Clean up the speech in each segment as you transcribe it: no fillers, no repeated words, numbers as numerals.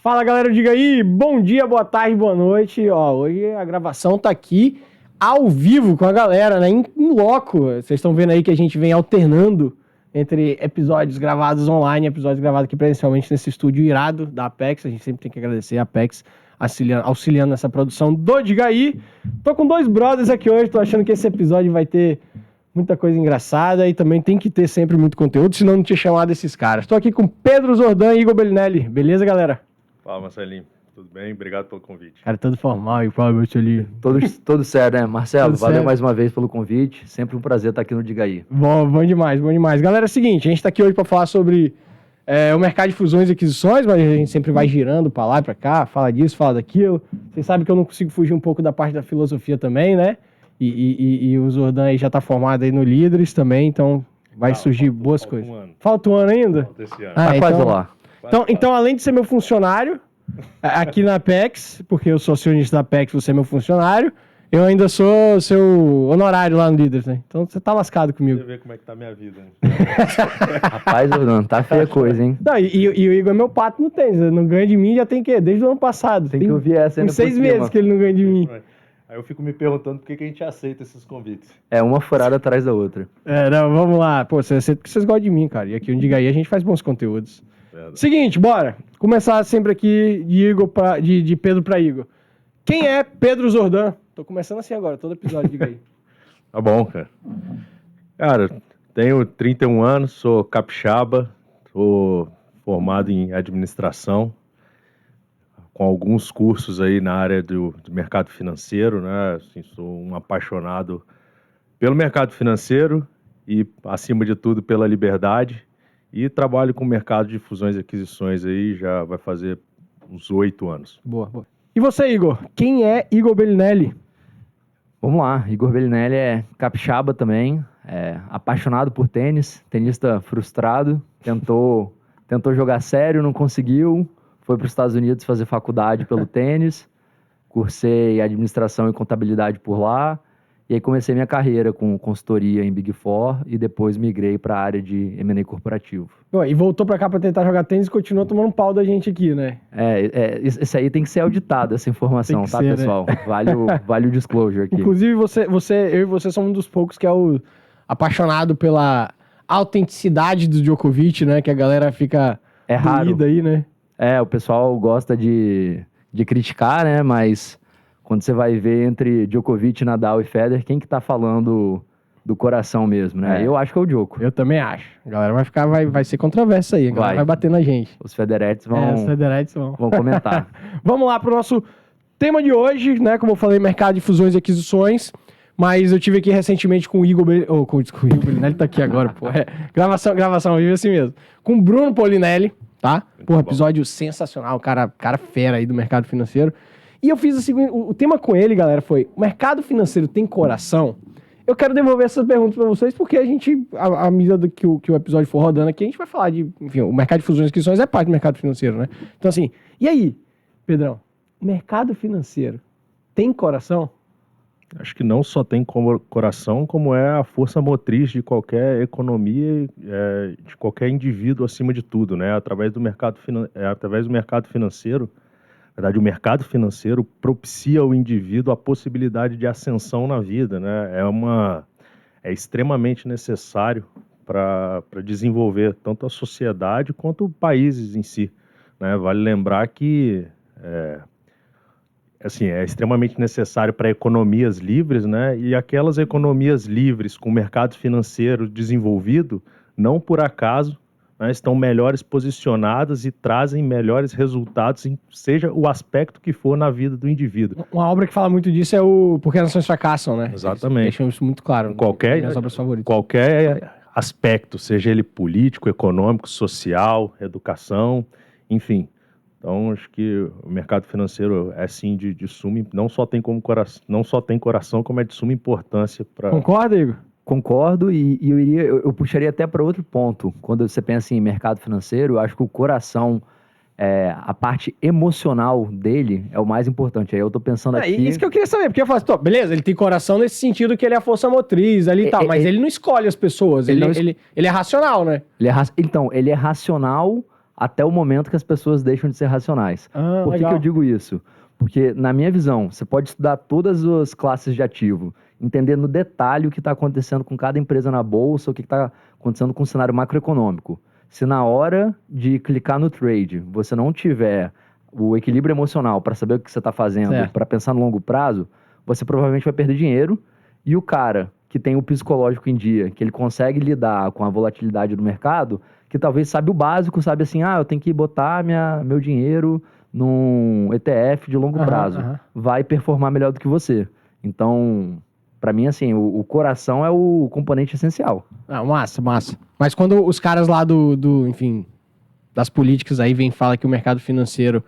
Fala, galera, diga aí, bom dia, boa tarde, boa noite. Ó, hoje a gravação tá aqui ao vivo com a galera, né, em loco. Vocês estão vendo aí que a gente vem alternando entre episódios gravados online e episódios gravados aqui presencialmente nesse estúdio irado da Apex. A gente sempre tem que agradecer a Apex auxiliando nessa produção do Diga aí. Tô com dois brothers aqui hoje, tô achando que esse episódio vai ter muita coisa engraçada e também tem que ter sempre muito conteúdo, senão não tinha chamado esses caras. Tô aqui com Pedro Zordan e Igor Bellinelli. Beleza, galera? Fala, Marcelinho. Tudo bem? Obrigado pelo convite. Cara, todo formal e fala, Marcelinho. Tudo certo, né? Marcelo, Tudo valeu certo. mais uma vez pelo convite. Sempre um prazer estar aqui no Diga aí. Bom demais, bom demais. Galera, é o seguinte, a gente tá aqui hoje pra falar sobre o mercado de fusões e aquisições, mas a gente sempre vai girando pra lá e pra cá, fala disso, fala daquilo. Vocês sabem que eu não consigo fugir um pouco da parte da filosofia também, né? E o Zordan aí já tá formado aí no Líderes também, então vai surgir boas coisas. Falta um ano ainda? Falta esse ano. Tá quase lá. Então, além de ser meu funcionário aqui na Apex, porque eu sou acionista da Apex, você é meu funcionário, eu ainda sou seu honorário lá no Líderes, né? Então você tá lascado comigo. Você vê como é que tá a minha vida, né? Rapaz, não, tá feia a coisa, hein? Não, e o Igor é meu pato no tênis, né? Não ganha de mim já tem que desde o ano passado. Tem que ouvir essa ainda Uns 6 por cima. meses que ele não ganha de mim. Aí eu fico me perguntando por que a gente aceita esses convites. É uma furada atrás da outra. Não, vamos lá. Pô, você aceita porque vocês gostam de mim, cara. E aqui no Diga aí a gente faz bons conteúdos. Verdade. Seguinte, bora. Começar sempre aqui de Pedro pra Igor. Quem é Pedro Zordan? Tô começando assim agora, todo episódio, diga aí. Tá bom, cara. Cara, tenho 31 anos, sou capixaba, sou formado em administração, com alguns cursos aí na área do mercado financeiro, né? Assim, sou um apaixonado pelo mercado financeiro e, acima de tudo, pela liberdade. E trabalho com o mercado de fusões e aquisições aí, já vai fazer uns 8 anos. Boa. E você, Igor? Quem é Igor Bellinelli? Vamos lá, Igor Bellinelli é capixaba também, apaixonado por tênis, tenista frustrado, tentou jogar sério, não conseguiu, foi para os Estados Unidos fazer faculdade pelo tênis, cursei administração e contabilidade por lá, e aí comecei minha carreira com consultoria em Big Four e depois migrei para a área de M&A corporativo. Bom, e voltou pra cá pra tentar jogar tênis e continuou tomando um pau da gente aqui, né? Isso aí tem que ser auditado, essa informação, tá, ser, pessoal? Né? Vale o disclosure aqui. Inclusive, eu e você somos um dos poucos que é o apaixonado pela autenticidade do Djokovic, né? Que a galera fica doída aí, né? O pessoal gosta de criticar, né? Mas quando você vai ver entre Djokovic, Nadal e Federer, quem que tá falando do coração mesmo, né? Eu acho que é o Djoko. Eu também acho. A galera vai ser controversa aí. A galera vai bater na gente. Os Federetes vão... Os Federetes vão comentar. Vamos lá pro nosso tema de hoje, né? Como eu falei, mercado de fusões e aquisições. Mas eu tive aqui recentemente com o Igor Bellinelli. Com o Igor Bellinelli tá aqui agora, pô. Gravação, vive assim mesmo. Com o Bruno Polinelli, tá? Pô, episódio sensacional. Cara fera aí do mercado financeiro. E eu fiz o seguinte, o tema com ele, galera, foi: o mercado financeiro tem coração? Eu quero devolver essas perguntas para vocês, porque a gente, à medida que o episódio for rodando aqui, a gente vai falar de, enfim, o mercado de fusões e aquisições é parte do mercado financeiro, né? Então, assim, e aí, Pedrão, o mercado financeiro tem coração? Acho que não só tem coração, como é a força motriz de qualquer economia, de qualquer indivíduo acima de tudo, né? Através do mercado financeiro, na verdade, o mercado financeiro propicia ao indivíduo a possibilidade de ascensão na vida, né? É extremamente necessário para desenvolver tanto a sociedade quanto países em si, né? Vale lembrar que é extremamente necessário para economias livres, né? E aquelas economias livres com o mercado financeiro desenvolvido, não por acaso, né, estão melhores posicionadas e trazem melhores resultados, seja o aspecto que for na vida do indivíduo. Uma obra que fala muito disso é o Porque as Nações Fracassam, né? Exatamente. Eles deixam isso muito claro. Qualquer obras favoritas. Qualquer aspecto, seja ele político, econômico, social, educação, enfim. Então, acho que o mercado financeiro é sim de suma, não só tem coração, como é de suma importância para... Concorda, Igor? Concordo, e eu puxaria até para outro ponto. Quando você pensa em mercado financeiro, eu acho que o coração, a parte emocional dele é o mais importante. Aí eu tô pensando aqui... Isso que eu queria saber, porque eu falo assim, beleza, ele tem coração nesse sentido que ele é a força motriz ali e tal, mas ele não escolhe as pessoas, ele é racional, né? Então, ele é racional até o momento que as pessoas deixam de ser racionais. Por que Legal. eu digo isso? Porque, na minha visão, você pode estudar todas as classes de ativo, entender no detalhe o que está acontecendo com cada empresa na bolsa, o que está acontecendo com o cenário macroeconômico. Se na hora de clicar no trade você não tiver o equilíbrio emocional para saber o que você está fazendo, Certo. para pensar no longo prazo, você provavelmente vai perder dinheiro. E o cara que tem o psicológico em dia, que ele consegue lidar com a volatilidade do mercado, que talvez sabe o básico, sabe assim, eu tenho que botar meu dinheiro num ETF de longo prazo, vai performar melhor do que você. Então, para mim, assim, o coração é o componente essencial. Massa. Mas quando os caras lá enfim, das políticas aí vêm e falam que o mercado financeiro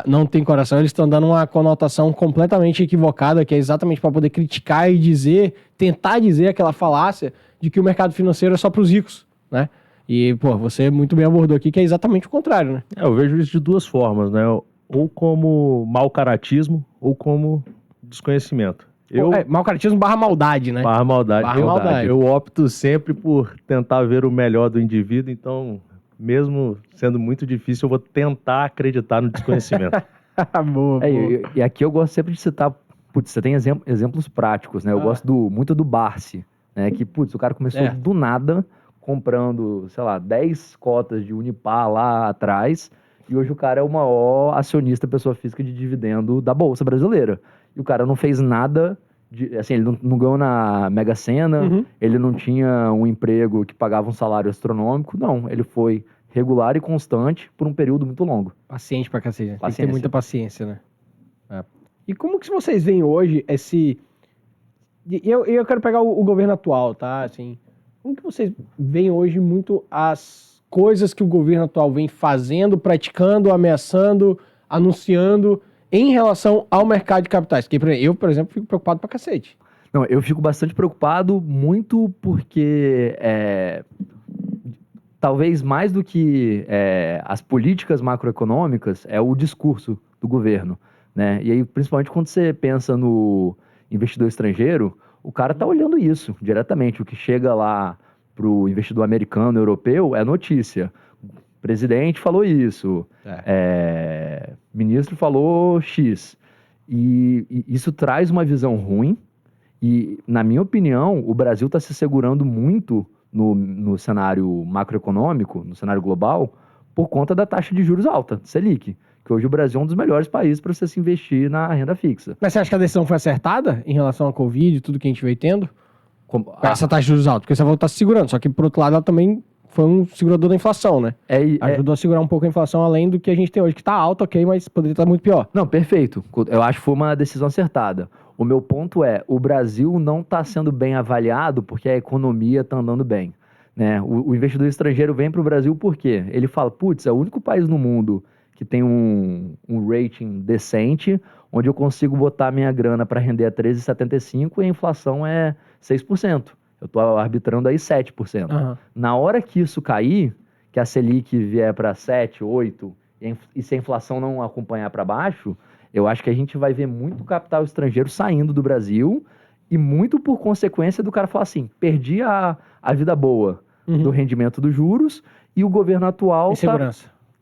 não tem coração, eles estão dando uma conotação completamente equivocada, que é exatamente para poder criticar e tentar dizer aquela falácia de que o mercado financeiro é só para os ricos, né? E, você muito bem abordou aqui que é exatamente o contrário, né? Eu vejo isso de duas formas, né? Ou como mau caratismo, ou como desconhecimento. Mau caratismo barra maldade, né? Barra maldade. Barra maldade. Eu opto sempre por tentar ver o melhor do indivíduo, então, mesmo sendo muito difícil, eu vou tentar acreditar no desconhecimento. Boa. E aqui eu gosto sempre de citar, você tem exemplos práticos, né? Eu gosto muito do Barsi, né? Que, o cara começou do nada comprando, sei lá, 10 cotas de Unipar lá atrás, e hoje o cara é o maior acionista, pessoa física de dividendo da Bolsa Brasileira. E o cara não fez nada, assim, ele não ganhou na Mega Sena, ele não tinha um emprego que pagava um salário astronômico, não, ele foi regular e constante por um período muito longo. Paciente pra cacete, né? Tem que Paciência. ter muita paciência, né? E como que vocês veem hoje esse... Eu quero pegar o governo atual, tá? Assim, como que vocês veem hoje muito as coisas que o governo atual vem fazendo, praticando, ameaçando, anunciando em relação ao mercado de capitais? Porque eu, por exemplo, fico preocupado pra cacete. Não, eu fico bastante preocupado, muito porque talvez mais do que as políticas macroeconômicas, é o discurso do governo, né? E aí, principalmente quando você pensa no investidor estrangeiro, o cara tá olhando isso diretamente. O que chega lá pro investidor americano, europeu, é notícia. O presidente falou isso, ministro falou X. E isso traz uma visão ruim. E, na minha opinião, o Brasil está se segurando muito no cenário macroeconômico, no cenário global, por conta da taxa de juros alta, Selic. Que hoje o Brasil é um dos melhores países para você se investir na renda fixa. Mas você acha que a decisão foi acertada em relação ao Covid e tudo que a gente veio tendo? Essa taxa de juros alta? Porque você vai estar se segurando, só que por outro lado ela também foi um segurador da inflação, né? Ajudou a segurar um pouco a inflação além do que a gente tem hoje, que tá alta, ok, mas poderia estar muito pior. Não, perfeito. Eu acho que foi uma decisão acertada. O meu ponto é, o Brasil não está sendo bem avaliado porque a economia está andando bem, né? O investidor estrangeiro vem para o Brasil por quê? Ele fala, é o único país no mundo que tem um rating decente, onde eu consigo botar minha grana para render a 13,75 e a inflação é 6%. Eu estou arbitrando aí 7%. Na hora que isso cair, que a Selic vier para 7, 8, e se a inflação não acompanhar para baixo, eu acho que a gente vai ver muito capital estrangeiro saindo do Brasil e muito por consequência do cara falar assim, perdi a vida boa do rendimento dos juros e o governo atual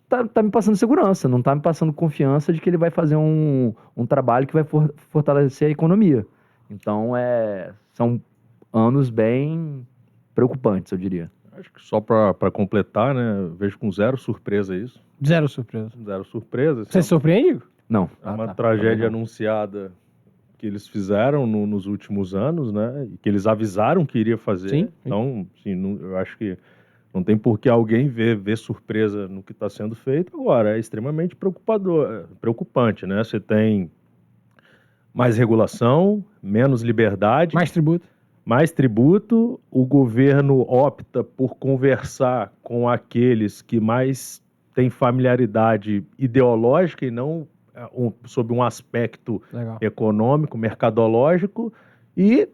tá me passando segurança, não tá me passando confiança de que ele vai fazer um trabalho que vai fortalecer a economia. Então, são anos bem preocupantes, eu diria. Acho que só para completar, né, eu vejo com zero surpresa isso. Zero surpresa. Zero surpresa. Você se surpreende? Não. É uma tragédia anunciada que eles fizeram nos últimos anos, né, e que eles avisaram que iria fazer. Sim. Então, assim, eu acho que não tem por que alguém ver surpresa no que está sendo feito. Agora, é extremamente preocupante, né? Você tem mais regulação, menos liberdade. Mais tributo. O governo opta por conversar com aqueles que mais têm familiaridade ideológica e não sob um aspecto econômico, mercadológico. E,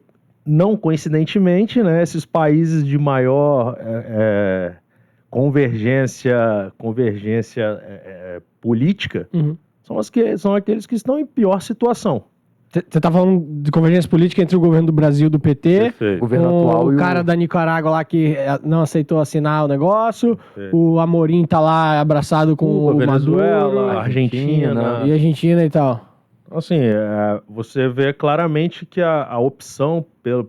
não coincidentemente, né, esses países de maior convergência política são aqueles que estão em pior situação. Você tá falando de convergência política entre o governo do Brasil, do PT, Perfeito. O governo com atual o e cara da Nicarágua lá que não aceitou assinar o negócio, Perfeito. o Amorim tá lá abraçado com o Venezuela, Maduro, Argentina. e a Argentina e tal. Assim, você vê claramente que a opção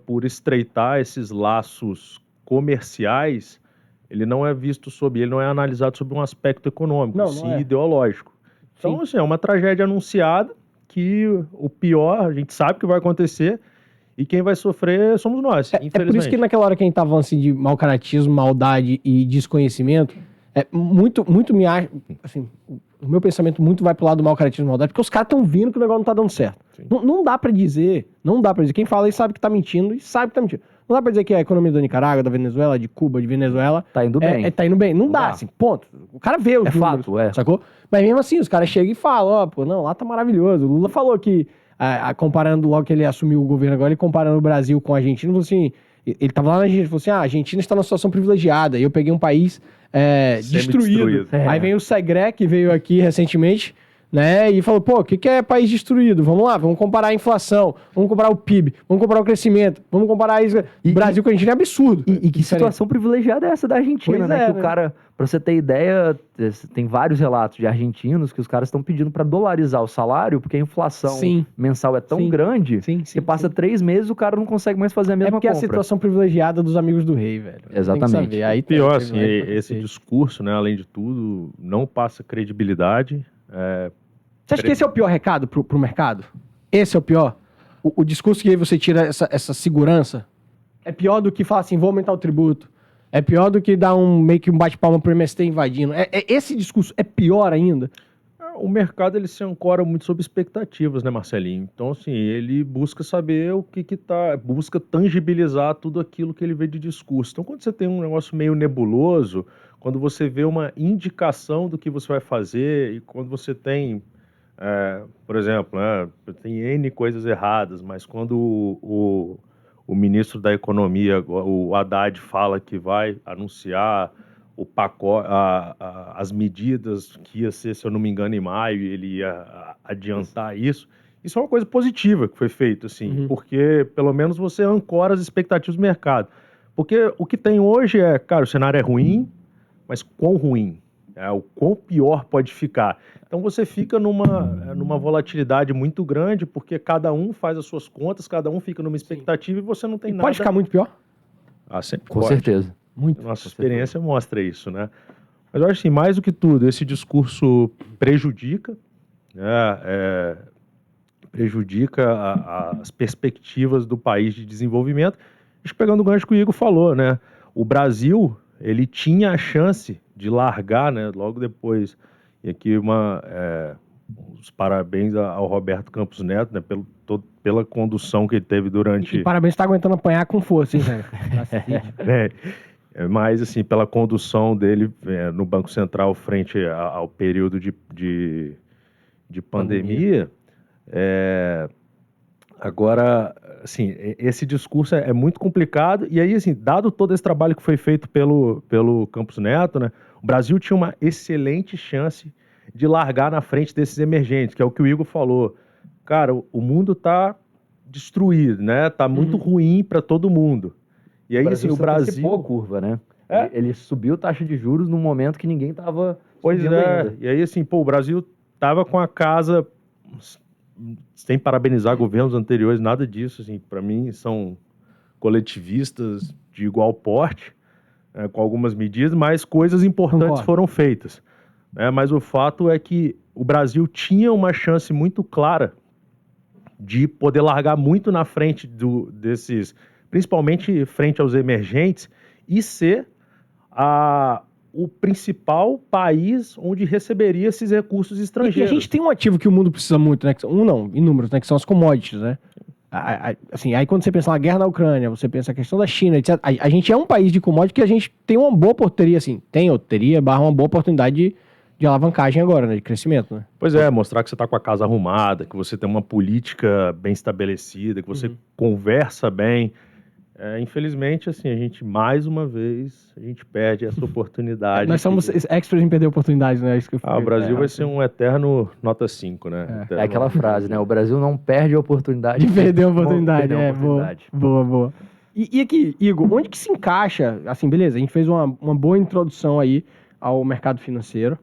por estreitar esses laços comerciais, ele não é visto ele não é analisado sob um aspecto econômico, Não sim é. ideológico. Então, Sim. assim, é uma tragédia anunciada que o pior, a gente sabe que vai acontecer e quem vai sofrer somos nós, É por infelizmente. isso que naquela hora que a gente tava falando assim de mau caratismo, maldade e desconhecimento, muito me acha, assim, o meu pensamento muito vai pro lado do mau caratismo e maldade, porque os caras estão vindo que o negócio não tá dando certo. Sim. Não dá pra dizer, quem fala isso sabe que tá mentindo e sabe que tá mentindo. Não dá pra dizer que a economia da Nicarágua, da Venezuela, de Cuba, de Venezuela... Tá indo bem. Tá indo bem. Não dá, dá. assim, ponto. O cara vê os números, fato, é. sacou? Mas mesmo assim, os caras chegam e falam, ó, pô, não, lá tá maravilhoso. O Lula falou que, comparando logo que ele assumiu o governo agora, ele comparando o Brasil com a Argentina, ele falou assim, ele tava lá na Argentina, falou assim, a Argentina está numa situação privilegiada, e eu peguei um país destruído. Semi-destruído. Aí vem o Segre, que veio aqui recentemente, né, e falou, pô, o que é país destruído? Vamos lá, vamos comparar a inflação, vamos comparar o PIB, vamos comparar o crescimento, vamos comparar isso. O Brasil com a Argentina é absurdo. E que Diferente. situação privilegiada é essa da Argentina, Pois né? é, Que né? o cara, pra você ter ideia, tem vários relatos de argentinos que os caras estão pedindo pra dolarizar o salário, porque a inflação Sim. mensal é tão Sim. grande Sim, que passa 3 meses o cara não consegue mais fazer a É mesma porque é a compra. situação privilegiada dos amigos do rei, velho. Exatamente. Tem que saber. Aí tem Pior, assim, privilégio pra esse cacete. discurso, né, além de tudo, não passa credibilidade. Você acha que esse é o pior recado pro mercado? Esse é o pior? O discurso que aí você tira essa segurança é pior do que falar assim, vou aumentar o tributo. É pior do que dar meio que um bate-palma pro MST invadindo. Esse discurso é pior ainda? O mercado ele se ancora muito sobre expectativas, né, Marcelinho? Então, assim, ele busca saber o que tá, busca tangibilizar tudo aquilo que ele vê de discurso. Então, quando você tem um negócio meio nebuloso, quando você vê uma indicação do que você vai fazer e quando você tem, por exemplo, né, tem N coisas erradas, mas quando o ministro da Economia, o Haddad, fala que vai anunciar o pacote, as medidas que ia ser, se eu não me engano, em maio, ele ia adiantar isso. Isso é uma coisa positiva que foi feito, assim, porque pelo menos você ancora as expectativas do mercado. Porque o que tem hoje cara, o cenário é ruim, mas quão ruim? O quão pior pode ficar? Então você fica numa volatilidade muito grande, porque cada um faz as suas contas, cada um fica numa expectativa e você não tem nada... Pode ficar muito pior? Sempre Com pode. certeza. Muito. Nossa experiência mostra isso, né? Mas eu acho assim, mais do que tudo, esse discurso prejudica, né, prejudica as perspectivas do país de desenvolvimento. Acho que pegando o gancho que o Igor falou, né? O Brasil, ele tinha a chance de largar, né? Logo depois, e aqui os parabéns ao Roberto Campos Neto, né? Pela condução que ele teve durante... E parabéns, tá aguentando apanhar com força, hein, velho? Mas, assim, pela condução dele no Banco Central frente ao período de pandemia. Agora, assim, esse discurso é muito complicado. E aí, assim, dado todo esse trabalho que foi feito pelo Campos Neto, né, o Brasil tinha uma excelente chance de largar na frente desses emergentes, que é o que o Igor falou. Cara, o mundo tá destruído, né? Tá muito ruim para todo mundo. E aí, assim, o Brasil... a curva, né? Ele subiu taxa de juros num momento que ninguém tava Pois subindo ainda. E aí, assim, o Brasil tava com a casa, sem parabenizar governos anteriores, nada disso, assim, para mim são coletivistas de igual porte, com algumas medidas, mas coisas importantes foram feitas. Mas o fato é que o Brasil tinha uma chance muito clara de poder largar muito na frente desses, principalmente frente aos emergentes, e ser o principal país onde receberia esses recursos estrangeiros. E a gente tem um ativo que o mundo precisa muito, né? Inúmeros, né? Que são as commodities, né? Assim, aí quando você pensa na guerra na Ucrânia, você pensa a questão da China, etc. A gente é um país de commodities que a gente tem uma boa oportunidade, assim, teria uma boa oportunidade de alavancagem agora, né? De crescimento, né? Pois é, mostrar que você está com a casa arrumada, que você tem uma política bem estabelecida, que você conversa bem. Infelizmente, assim, a gente, mais uma vez, a gente perde essa oportunidade. Nós somos experts em perder oportunidades, né? É isso que eu O Brasil vai ser um eterno nota 5, né? É Eterno- aquela frase, né? O Brasil não perde a oportunidade. De perder a oportunidade, perder a oportunidade. boa. E aqui, Igor, onde que se encaixa, assim, beleza, a gente fez uma boa introdução aí ao mercado financeiro,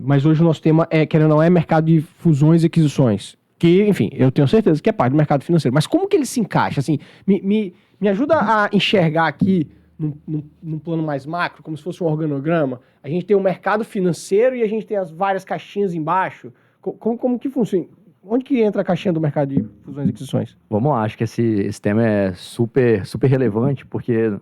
mas hoje o nosso tema querendo ou não, é mercado de fusões e aquisições, que, enfim, eu tenho certeza que é parte do mercado financeiro, mas como que ele se encaixa, assim, me ajuda a enxergar aqui, num plano mais macro, como se fosse um organograma, a gente tem o mercado financeiro e a gente tem as várias caixinhas embaixo, como que funciona? Onde que entra a caixinha do mercado de fusões e aquisições? Vamos lá, acho que esse tema é super, super relevante, porque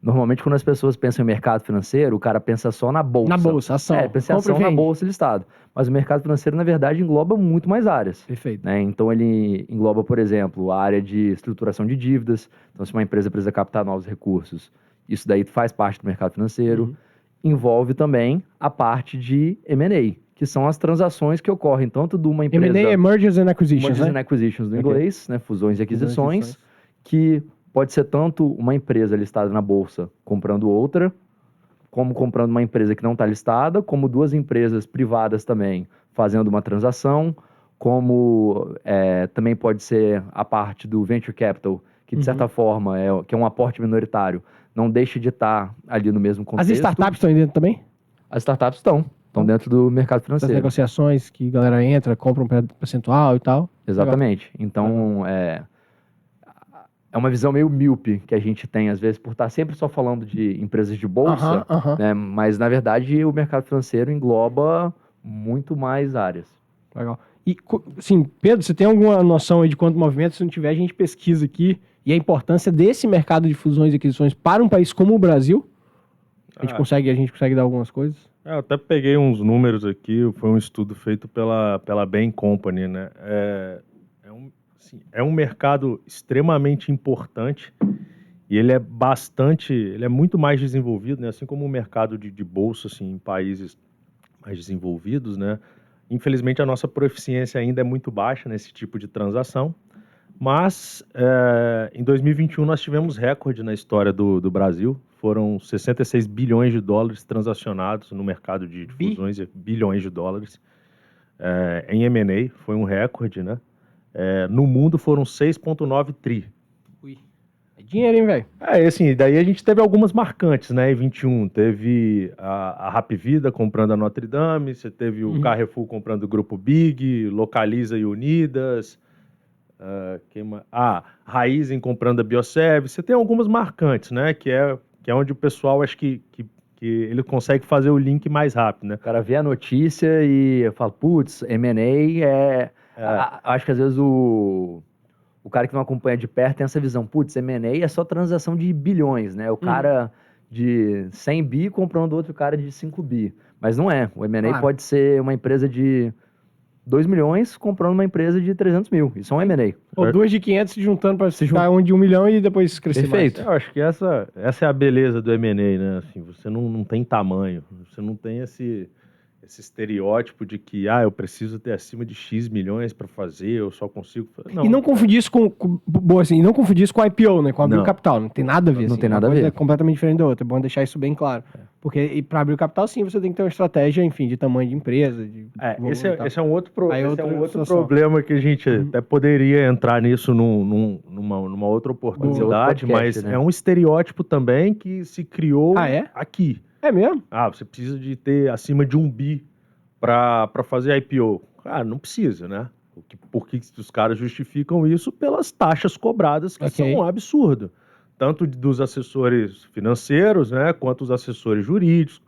normalmente quando as pessoas pensam em mercado financeiro, o cara pensa só na bolsa. Na bolsa, ação. Pensa em Compra e ação na vende. bolsa listado. Mas o mercado financeiro, na verdade, engloba muito mais áreas. Perfeito. Né? Então, ele engloba, por exemplo, a área de estruturação de dívidas. Então, se uma empresa precisa captar novos recursos, isso daí faz parte do mercado financeiro. Envolve também a parte de M&A, que são as transações que ocorrem tanto de uma empresa... M&A é Mergers and Acquisitions, Mergers and né? Acquisitions do Ok. inglês, né? Fusões e aquisições, que pode ser tanto uma empresa listada na bolsa comprando outra, como comprando uma empresa que não está listada, como duas empresas privadas também fazendo uma transação, como também pode ser a parte do venture capital, que de certa forma que é um aporte minoritário, não deixa de estar ali no mesmo As contexto. startups estão aí dentro também? As startups estão dentro do mercado Das financeiro. negociações que a galera entra, compra um percentual e tal. Exatamente. Então, é uma visão meio míope que a gente tem, às vezes, por estar sempre só falando de empresas de bolsa, Aham. né? Mas, na verdade, o mercado financeiro engloba muito mais áreas. Legal. E, sim, Pedro, você tem alguma noção aí de quanto movimento? Se não tiver, a gente pesquisa aqui. E a importância desse mercado de fusões e aquisições para um país como o Brasil? A gente consegue dar algumas coisas? Eu até peguei uns números aqui, foi um estudo feito pela Bain Company, né? É um mercado extremamente importante e ele é muito mais desenvolvido, né? Assim como o mercado de bolsa, assim, em países mais desenvolvidos, né? Infelizmente a nossa proficiência ainda é muito baixa nesse tipo de transação, mas em 2021 nós tivemos recorde na história do Brasil, foram 66 bilhões de dólares transacionados no mercado de fusões, bilhões de dólares em M&A, foi um recorde, né? No mundo foram 6,9 tri. Ui. É dinheiro, hein, velho? Assim, daí a gente teve algumas marcantes, né? Em 21 teve a Hapvida comprando a Notre Dame, você teve o Carrefour comprando o Grupo Big, Localiza e Unidas, Raizen comprando a Bioserve. Você tem algumas marcantes, né? Que é onde o pessoal, acho que ele consegue fazer o link mais rápido, né? O cara vê a notícia e fala, putz, M&A acho que às vezes o cara que não acompanha de perto tem essa visão, putz, M&A é só transação de bilhões, né? O cara de 100 bi comprando outro cara de 5 bi. Mas não é. O M&A pode ser uma empresa de 2 milhões comprando uma empresa de 300 mil. Isso é um M&A. Ou duas de 500 se juntando para ficar um de 1 milhão e depois crescer Perfeito. mais. Eu acho que essa é a beleza do M&A, né? Assim, você não tem tamanho, você não tem esse estereótipo de que eu preciso ter acima de X milhões para fazer, eu só consigo fazer. E não confundir isso não confundir isso com a IPO, né? Com abrir o capital. Não tem nada a ver. Não assim, tem nada a uma coisa ver. É completamente diferente da outra. É bom deixar isso bem claro. Porque para abrir o capital, sim, você tem que ter uma estratégia, enfim, de tamanho de empresa. Esse é um outro situação. problema que a gente até poderia entrar nisso numa outra oportunidade, podcast, mas né? é um estereótipo também que se criou aqui. É mesmo? Você precisa de ter acima de 1 bi para fazer IPO. Não precisa, né? Por que os caras justificam isso? Pelas taxas cobradas, que são um absurdo. Tanto dos assessores financeiros, né? Quanto os assessores jurídicos,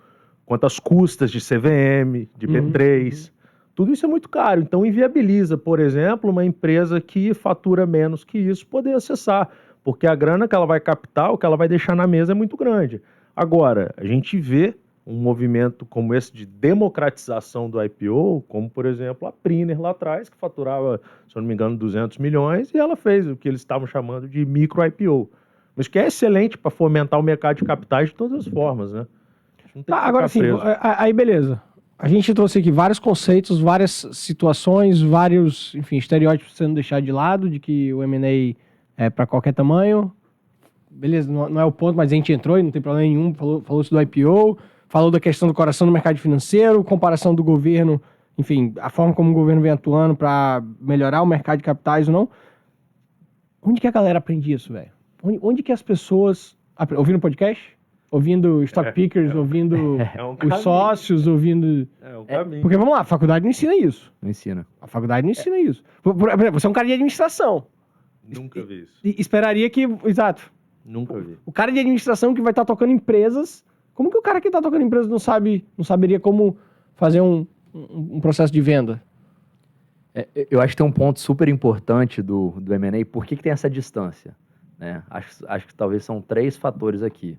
quanto as custas de CVM, de B3. Tudo isso é muito caro. Então, inviabiliza, por exemplo, uma empresa que fatura menos que isso poder acessar. Porque a grana que ela vai captar, o que ela vai deixar na mesa é muito grande. Agora, a gente vê um movimento como esse de democratização do IPO, como, por exemplo, a Priner lá atrás, que faturava, se eu não me engano, 200 milhões, e ela fez o que eles estavam chamando de micro-IPO. Mas que é excelente para fomentar o mercado de capitais de todas as formas, né? Não tem que Agora sim, aí beleza. A gente trouxe aqui vários conceitos, várias situações, vários, enfim, estereótipos sendo deixados de lado, de que o M&A é para qualquer tamanho, beleza, não é o ponto, mas a gente entrou e não tem problema nenhum, falou-se do IPO, falou da questão do coração do mercado financeiro, comparação do governo, enfim, a forma como o governo vem atuando para melhorar o mercado de capitais ou não. Onde que a galera aprende isso, velho? Onde que as pessoas... Ouvindo podcast? Ouvindo Stock Pickers, ouvindo os sócios, ouvindo... É um caminho. Porque, vamos lá, a faculdade não ensina isso. Não ensina. A faculdade não ensina isso. Por exemplo, você é um cara de administração. Nunca vi isso. E esperaria que... Exato. Nunca vi. O cara de administração que vai estar tocando empresas... Como que o cara que está tocando empresas não saberia como fazer um processo de venda? Eu acho que tem um ponto super importante do M&A. Por que tem essa distância? Né? Acho que talvez são 3 fatores aqui.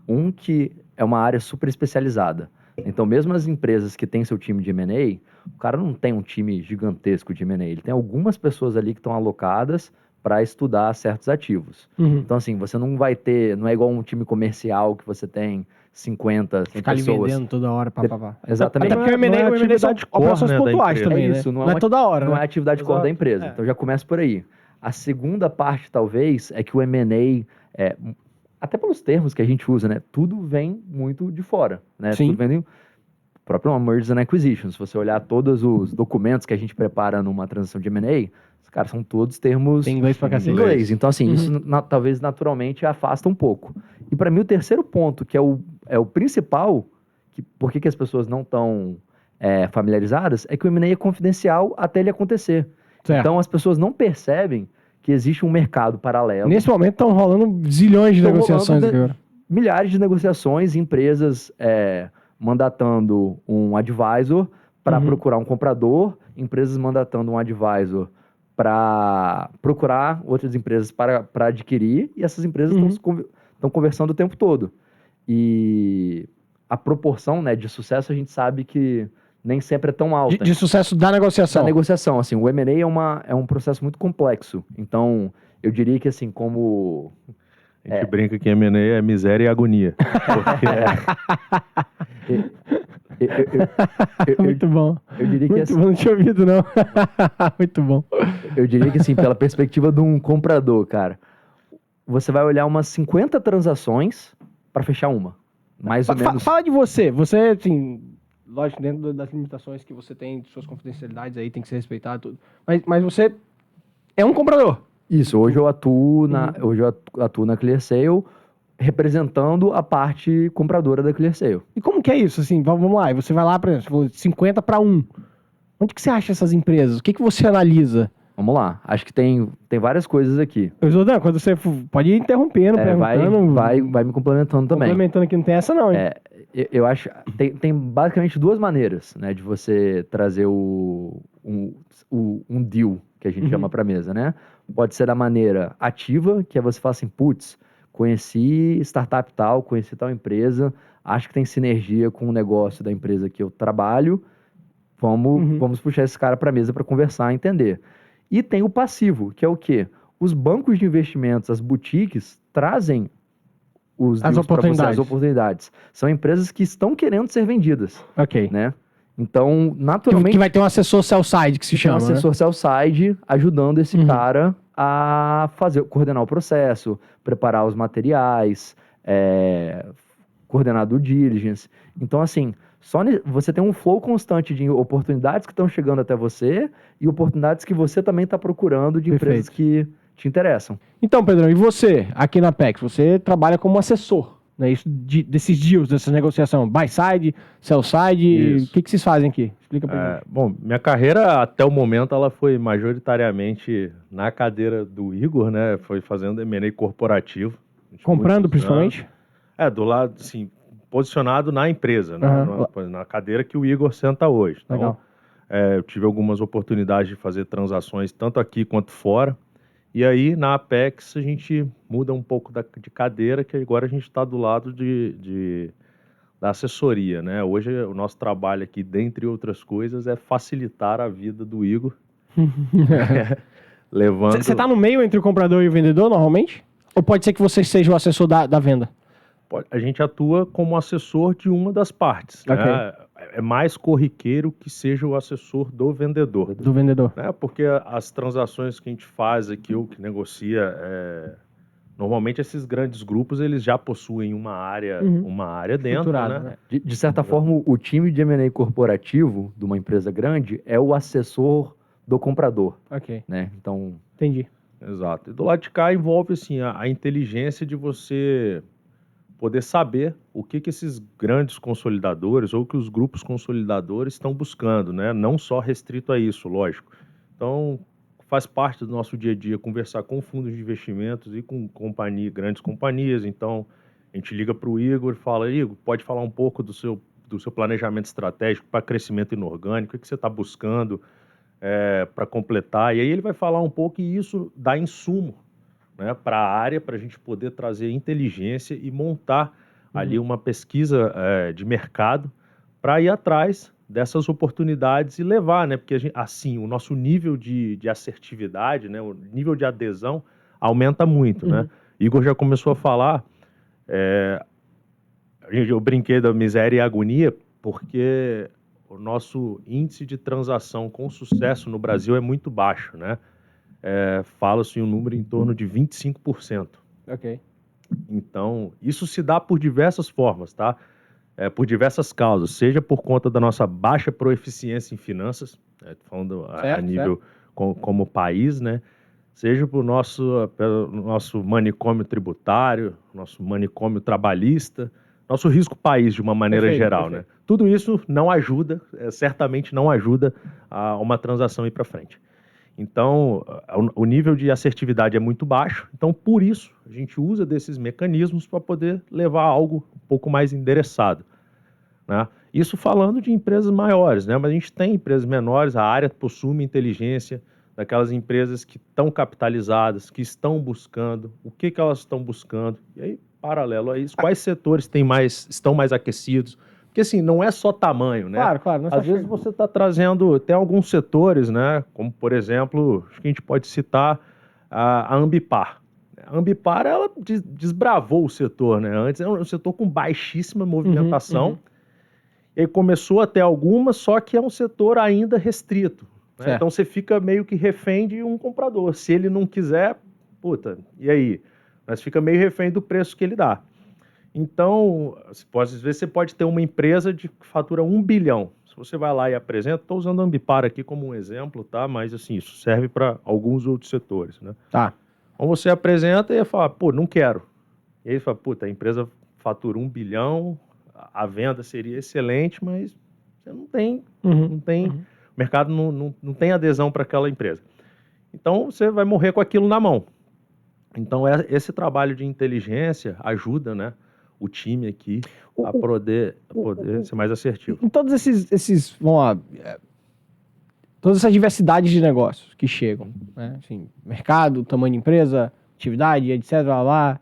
Um, que é uma área super especializada. Então, mesmo as empresas que têm seu time de M&A, o cara não tem um time gigantesco de M&A. Ele tem algumas pessoas ali que estão alocadas para estudar certos ativos. Uhum. Então, assim, você não vai ter... Não é igual um time comercial que você tem 50, 100 Ficar ali pessoas. vendendo toda hora, pá. Exatamente. Até porque o M&A são atividade core, operações né, da pontuais empresa. também, É isso, né? não Não é toda hora, Não né? é atividade core da empresa. Então, já começa por aí. A segunda parte, talvez, é que o M&A... até pelos termos que a gente usa, né? Tudo vem muito de fora, né? Sim. Tudo vem do próprio Mergers and Acquisitions. Se você olhar todos os documentos que a gente prepara numa transação de M&A, os caras são todos termos Tem inglês pra em cacete. inglês. Então, assim, isso talvez naturalmente afasta um pouco. E para mim, o terceiro ponto, que é o principal, por que as pessoas não estão familiarizadas, é que o M&A é confidencial até ele acontecer. Certo. Então, as pessoas não percebem que existe um mercado paralelo. Nesse momento estão rolando zilhões de Estão negociações. rolando Agora. milhares de negociações, empresas mandatando um advisor para procurar um comprador, empresas mandatando um advisor para procurar outras empresas para adquirir, e essas empresas estão conversando o tempo todo. E a proporção, né, de sucesso a gente sabe que nem sempre é tão alta. De sucesso da negociação. Da negociação, assim, o M&A é um processo muito complexo. Então, eu diria que, assim, como... A gente brinca que M&A é miséria e agonia. Porque Muito bom. Eu diria que, Muito assim, bom, não tinha ouvido, não. Muito bom. eu diria que, assim, pela perspectiva de um comprador, cara, você vai olhar umas 50 transações para fechar uma. Mais ou menos. Fala de você. Você, assim, lógico, dentro das limitações que você tem, de suas confidencialidades aí, tem que ser respeitado tudo. Mas você é um comprador. Isso, hoje eu atuo na ClearSale, representando a parte compradora da ClearSale. E como que é isso? Assim, vamos lá. E você vai lá, por exemplo, você falou 50 para 1. Onde que você acha essas empresas? O que você analisa? Vamos lá, acho que tem várias coisas aqui. Jordão, quando você pode ir interrompendo, perguntando. Vai me complementando também. Complementando que não tem essa não, hein? Eu acho tem basicamente 2 maneiras, né, de você trazer um deal, que a gente chama para mesa, né? Pode ser da maneira ativa, que é você falar assim, putz, conheci startup tal, conheci tal empresa, acho que tem sinergia com o negócio da empresa que eu trabalho, vamos puxar esse cara para mesa para conversar, entender. E tem o passivo, que é o quê? Os bancos de investimentos, as boutiques, trazem as oportunidades. São empresas que estão querendo ser vendidas. Ok. Né? Então, naturalmente... Que vai ter um assessor sell-side, que se chama, um assessor, né? sell-side ajudando esse cara a coordenar o processo, preparar os materiais, coordenar due diligence. Então, assim, você tem um flow constante de oportunidades que estão chegando até você e oportunidades que você também está procurando de empresas que te interessam. Então, Pedrão, e você, aqui na Apex, você trabalha como assessor, né? Isso desses deals, dessa negociação, buy side, sell side, o que vocês fazem aqui? Explica pra gente. Bom, minha carreira até o momento ela foi majoritariamente na cadeira do Igor, né? Foi fazendo M&A corporativo. Comprando, principalmente? Do lado, assim, posicionado na empresa, né? Na cadeira que o Igor senta hoje. Então, legal. Eu tive algumas oportunidades de fazer transações tanto aqui quanto fora. E aí, na Apex, a gente muda um pouco de cadeira, que agora a gente está do lado da assessoria, né? Hoje, o nosso trabalho aqui, dentre outras coisas, é facilitar a vida do Igor. Levando... Você está no meio entre o comprador e o vendedor, normalmente? Ou pode ser que você seja o assessor da venda? A gente atua como assessor de uma das partes. Okay. Né? É mais corriqueiro que seja o assessor do vendedor. Do vendedor. Né? Porque as transações que a gente faz aqui, ou que negocia Normalmente esses grandes grupos eles já possuem uma área dentro, Estruturado, né? De certa forma, o time de M&A corporativo de uma empresa grande é o assessor do comprador, Ok, né? Então, entendi. Exato. E do lado de cá envolve assim, a inteligência de você poder saber o que esses grandes consolidadores ou que os grupos consolidadores estão buscando, né? Não só restrito a isso, lógico. Então, faz parte do nosso dia a dia conversar com fundos de investimentos e com grandes companhias. Então, a gente liga para o Igor e fala, Igor, pode falar um pouco do seu planejamento estratégico para crescimento inorgânico, o que você está buscando para completar. E aí ele vai falar um pouco e isso dá insumo, né, para a área, para a gente poder trazer inteligência e montar ali uma pesquisa de mercado para ir atrás dessas oportunidades e levar, né, porque assim, o nosso nível de assertividade, né, o nível de adesão aumenta muito, né? Igor já começou a falar, eu brinquei da miséria e agonia, porque o nosso índice de transação com sucesso no Brasil é muito baixo, né? Fala-se um número em torno de 25%. Ok. Então, isso se dá por diversas formas, tá? Por diversas causas, seja por conta da nossa baixa proeficiência em finanças, falando a nível como país, né? Seja pelo nosso manicômio tributário, nosso manicômio trabalhista, nosso risco país de uma maneira geral, né? Tudo isso não ajuda, certamente não ajuda a uma transação ir para frente. Então, o nível de assertividade é muito baixo, então por isso a gente usa desses mecanismos para poder levar algo um pouco mais endereçado, né? Isso falando de empresas maiores, né? Mas a gente tem empresas menores, a área possui uma inteligência daquelas empresas que estão capitalizadas, que estão buscando, o que elas estão buscando, e aí, paralelo a isso, quais setores estão mais aquecidos, porque assim, não é só tamanho, né? Claro. Às vezes você está trazendo, tem alguns setores, né? Como, por exemplo, acho que a gente pode citar a Ambipar. A Ambipar, ela desbravou o setor, né? Antes era um setor com baixíssima movimentação, e aí começou a ter algumas, só que é um setor ainda restrito, né? Então você fica meio que refém de um comprador. Se ele não quiser, puta, e aí? Mas fica meio refém do preço que ele dá. Então, às vezes você pode ter uma empresa que fatura 1 bilhão. Se você vai lá e apresenta, estou usando a Ambipar aqui como um exemplo, tá? Mas assim, isso serve para alguns outros setores, né? Tá. Então você apresenta e fala, pô, não quero. E aí fala, puta, a empresa fatura 1 bilhão, a venda seria excelente, mas você não tem, o mercado não tem adesão para aquela empresa. Então você vai morrer com aquilo na mão. Então esse trabalho de inteligência ajuda, né, o time aqui a poder ser mais assertivo. Em todos esses vamos lá, todas essas diversidades de negócios que chegam, né? Assim, mercado, tamanho de empresa, atividade, etc, lá.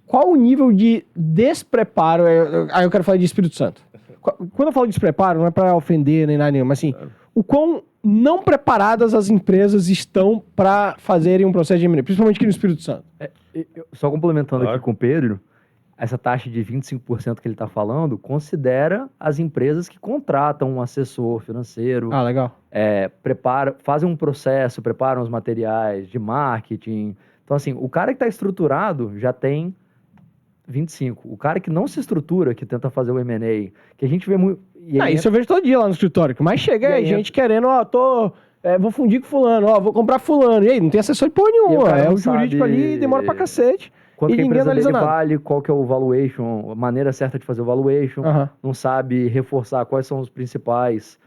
Qual o nível de despreparo? Aí eu quero falar de Espírito Santo. Quando eu falo de despreparo, não é para ofender nem nada nenhum, mas assim, o quão não preparadas as empresas estão para fazerem um processo de M&A, principalmente aqui no Espírito Santo. Só complementando aqui com o Pedro, essa taxa de 25% que ele está falando considera as empresas que contratam um assessor financeiro. Ah, legal. Fazem um processo, preparam os materiais de marketing. Então, assim, o cara que está estruturado já tem 25. O cara que não se estrutura, que tenta fazer o M&A, que a gente vê muito... Isso eu vejo todo dia lá no escritório. Mas chega aí gente querendo, vou fundir com fulano, vou comprar fulano. E aí, não tem assessor de porra nenhuma. É o jurídico ali, demora pra cacete. Quanto e que a ninguém empresa analisa dele nada. vale, qual que é o valuation, a maneira certa de fazer o valuation. Não sabe reforçar quais são os principais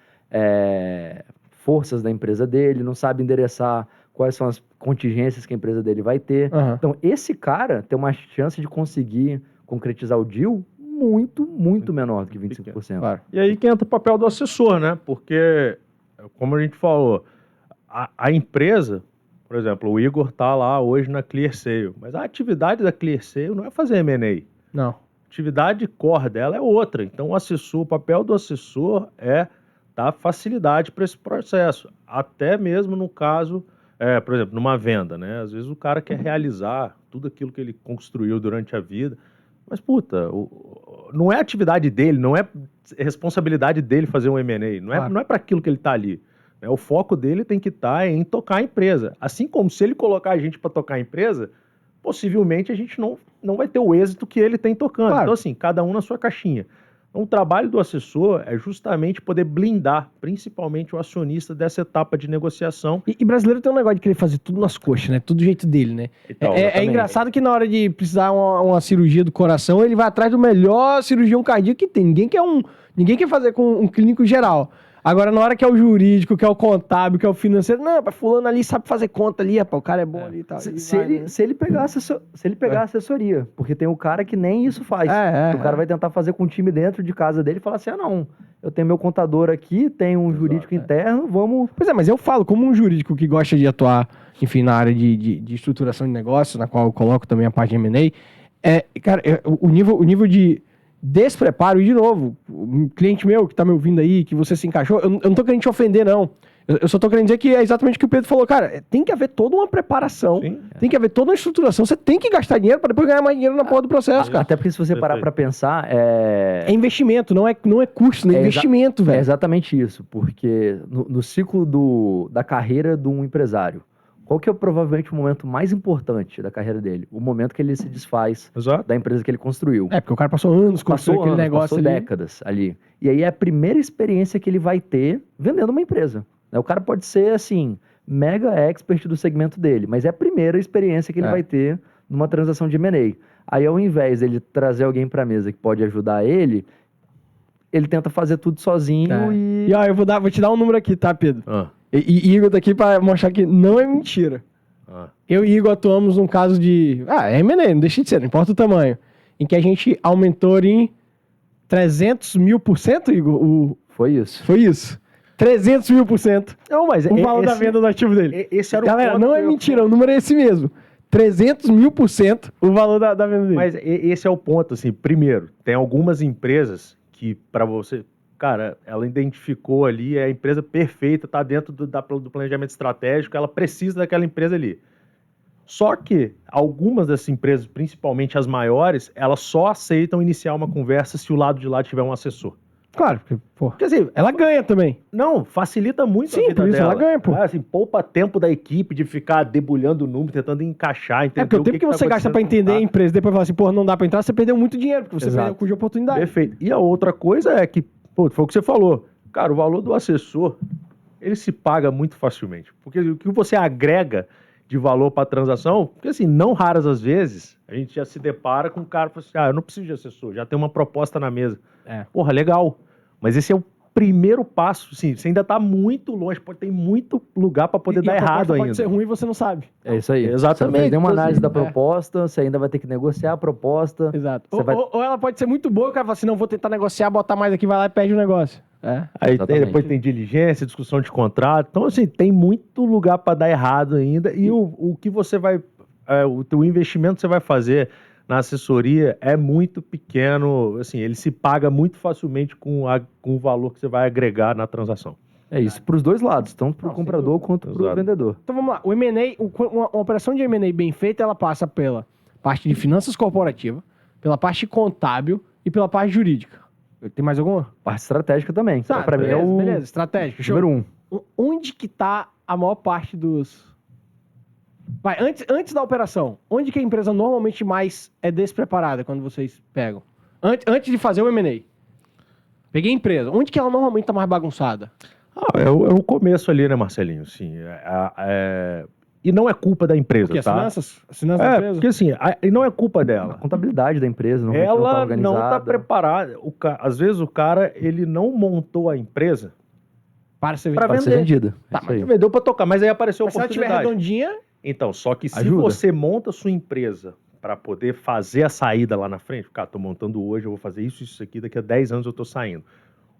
forças da empresa dele, não sabe endereçar quais são as contingências que a empresa dele vai ter. Então, esse cara tem uma chance de conseguir concretizar o deal muito, muito menor do que 25%. Claro. E aí que entra o papel do assessor, né? Porque, como a gente falou, a empresa, por exemplo, o Igor está lá hoje na ClearSale, mas a atividade da ClearSale não é fazer M&A. Não. A atividade core dela é outra. Então, o papel do assessor é dar facilidade para esse processo. Até mesmo no caso, por exemplo, numa venda, né? Às vezes o cara quer realizar tudo aquilo que ele construiu durante a vida, mas, puta, não é atividade dele, não é responsabilidade dele fazer um M&A, não é para aquilo que ele está ali. Né? O foco dele tem que estar em tocar a empresa. Assim como se ele colocar a gente para tocar a empresa, possivelmente a gente não vai ter o êxito que ele tem tocando. Claro. Então, assim, cada um na sua caixinha. Então, o trabalho do assessor é justamente poder blindar, principalmente o acionista, dessa etapa de negociação. E brasileiro tem um negócio de querer fazer tudo nas coxas, né? Tudo do jeito dele, né? Então, É exatamente. engraçado que na hora de precisar uma cirurgia do coração, ele vai atrás do melhor cirurgião cardíaco que tem. Ninguém quer fazer com um clínico geral. Agora, na hora que é o jurídico, que é o contábil, que é o financeiro, não, fulano ali sabe fazer conta ali, rapaz, o cara é bom ali e tal. Se ele pegar a assessoria, porque tem o cara que nem isso faz. O cara vai tentar fazer com o time dentro de casa dele e falar assim, não, eu tenho meu contador aqui, tenho um jurídico interno, vamos... Pois é, mas eu falo, como um jurídico que gosta de atuar, enfim, na área de estruturação de negócios, na qual eu coloco também a parte de M&A, cara, o nível de despreparo, e de novo, um cliente meu que tá me ouvindo aí, que você se encaixou, eu não tô querendo te ofender, não. Eu só tô querendo dizer que é exatamente o que o Pedro falou, cara, tem que haver toda uma preparação, tem que haver toda uma estruturação, você tem que gastar dinheiro para depois ganhar mais dinheiro na porra do processo, cara. Até porque se você parar pra pensar, É investimento, não é custo, é investimento, É velho. exatamente isso, porque no ciclo da carreira de um empresário, qual que é provavelmente o momento mais importante da carreira dele? O momento que ele se desfaz Exato. da empresa que ele construiu. Porque o cara passou anos construindo aquele negócio ali. Décadas ali. E aí é a primeira experiência que ele vai ter vendendo uma empresa. Né? O cara pode ser, assim, mega expert do segmento dele, mas é a primeira experiência que ele vai ter numa transação de M&A. Aí, ao invés dele trazer alguém pra mesa que pode ajudar ele tenta fazer tudo sozinho e... E ó, vou te dar um número aqui, tá, Pedro? E Igor tá aqui pra mostrar que não é mentira. Eu e Igor atuamos num caso de... é M&A, não deixa de ser, não importa o tamanho. Em que a gente aumentou em 300 mil%, Igor? Foi isso. Foi isso. 300 mil%. Não, mas O valor da venda do ativo dele. Esse era o Galera, ponto não que é eu- mentira, o número é esse mesmo. 300 mil% o valor da venda dele. Mas esse é o ponto, assim, primeiro, tem algumas empresas que, para você, cara, ela identificou ali, é a empresa perfeita, tá dentro do planejamento estratégico, ela precisa daquela empresa ali. Só que algumas dessas empresas, principalmente as maiores, elas só aceitam iniciar uma conversa se o lado de lá tiver um assessor. Claro, porque, pô, Quer dizer, ela ganha também. não, facilita muito Sim, a vida por isso dela. ela ganha, pô. Assim, poupa tempo da equipe de ficar debulhando o número, tentando encaixar, entender Porque o tempo que você gasta pra entender a empresa e depois falar assim, porra, não dá pra entrar, você perdeu muito dinheiro, porque você Exato. perdeu o custo de oportunidade. Perfeito. E a outra coisa é que, pô, foi o que você falou. Cara, o valor do assessor, ele se paga muito facilmente. Porque o que você agrega de valor para a transação, porque assim, não raras as vezes, a gente já se depara com um cara que fala assim, eu não preciso de assessor, já tem uma proposta na mesa. Porra, legal. Mas esse é o primeiro passo, assim, você ainda tá muito longe, tem muito lugar para poder dar a proposta errado ainda. pode ser ruim e você não sabe. É isso aí. Exatamente. Você não fez nenhuma Então, análise assim, da proposta, você ainda vai ter que negociar a proposta. Exato. Você vai- Ou ela pode ser muito boa e o cara fala assim, não, vou tentar negociar, botar mais aqui, vai lá e perde o negócio. Aí Exatamente. depois tem diligência, discussão de contrato. Então, assim, tem muito lugar para dar errado ainda. E o que você vai... o teu investimento que você vai fazer na assessoria é muito pequeno. Assim, ele se paga muito facilmente com o valor que você vai agregar na transação. É isso para os dois lados, tanto para o comprador quanto para o Exato. vendedor. Então vamos lá, o M&A, uma operação de M&A bem feita, ela passa pela parte de finanças corporativa, pela parte contábil e pela parte jurídica. Tem mais alguma? Parte estratégica também. Tá, Para mim é beleza, o beleza, estratégico. Show. número 1. Onde que tá a maior parte dos... Vai, antes da operação, onde que a empresa normalmente mais é despreparada quando vocês pegam? Antes de fazer o M&A. Peguei a empresa, onde que ela normalmente tá mais bagunçada? É o começo ali, né, Marcelinho? Assim, e não é culpa da empresa, Porque as tá? finanças da empresa? Porque assim, e não é culpa A dela. contabilidade da empresa não tá Ela não organizada. está preparada. Às vezes o cara, ele não montou a empresa Para ser pra Pode ser vender. vendida. Tá, É isso aí. Vendeu para tocar, mas aí apareceu a Mas se ela tiver oportunidade. redondinha, Então, só que se Ajuda. você monta a sua empresa para poder fazer a saída lá na frente, cara, tô montando hoje, eu vou fazer isso aqui, daqui a 10 anos eu tô saindo.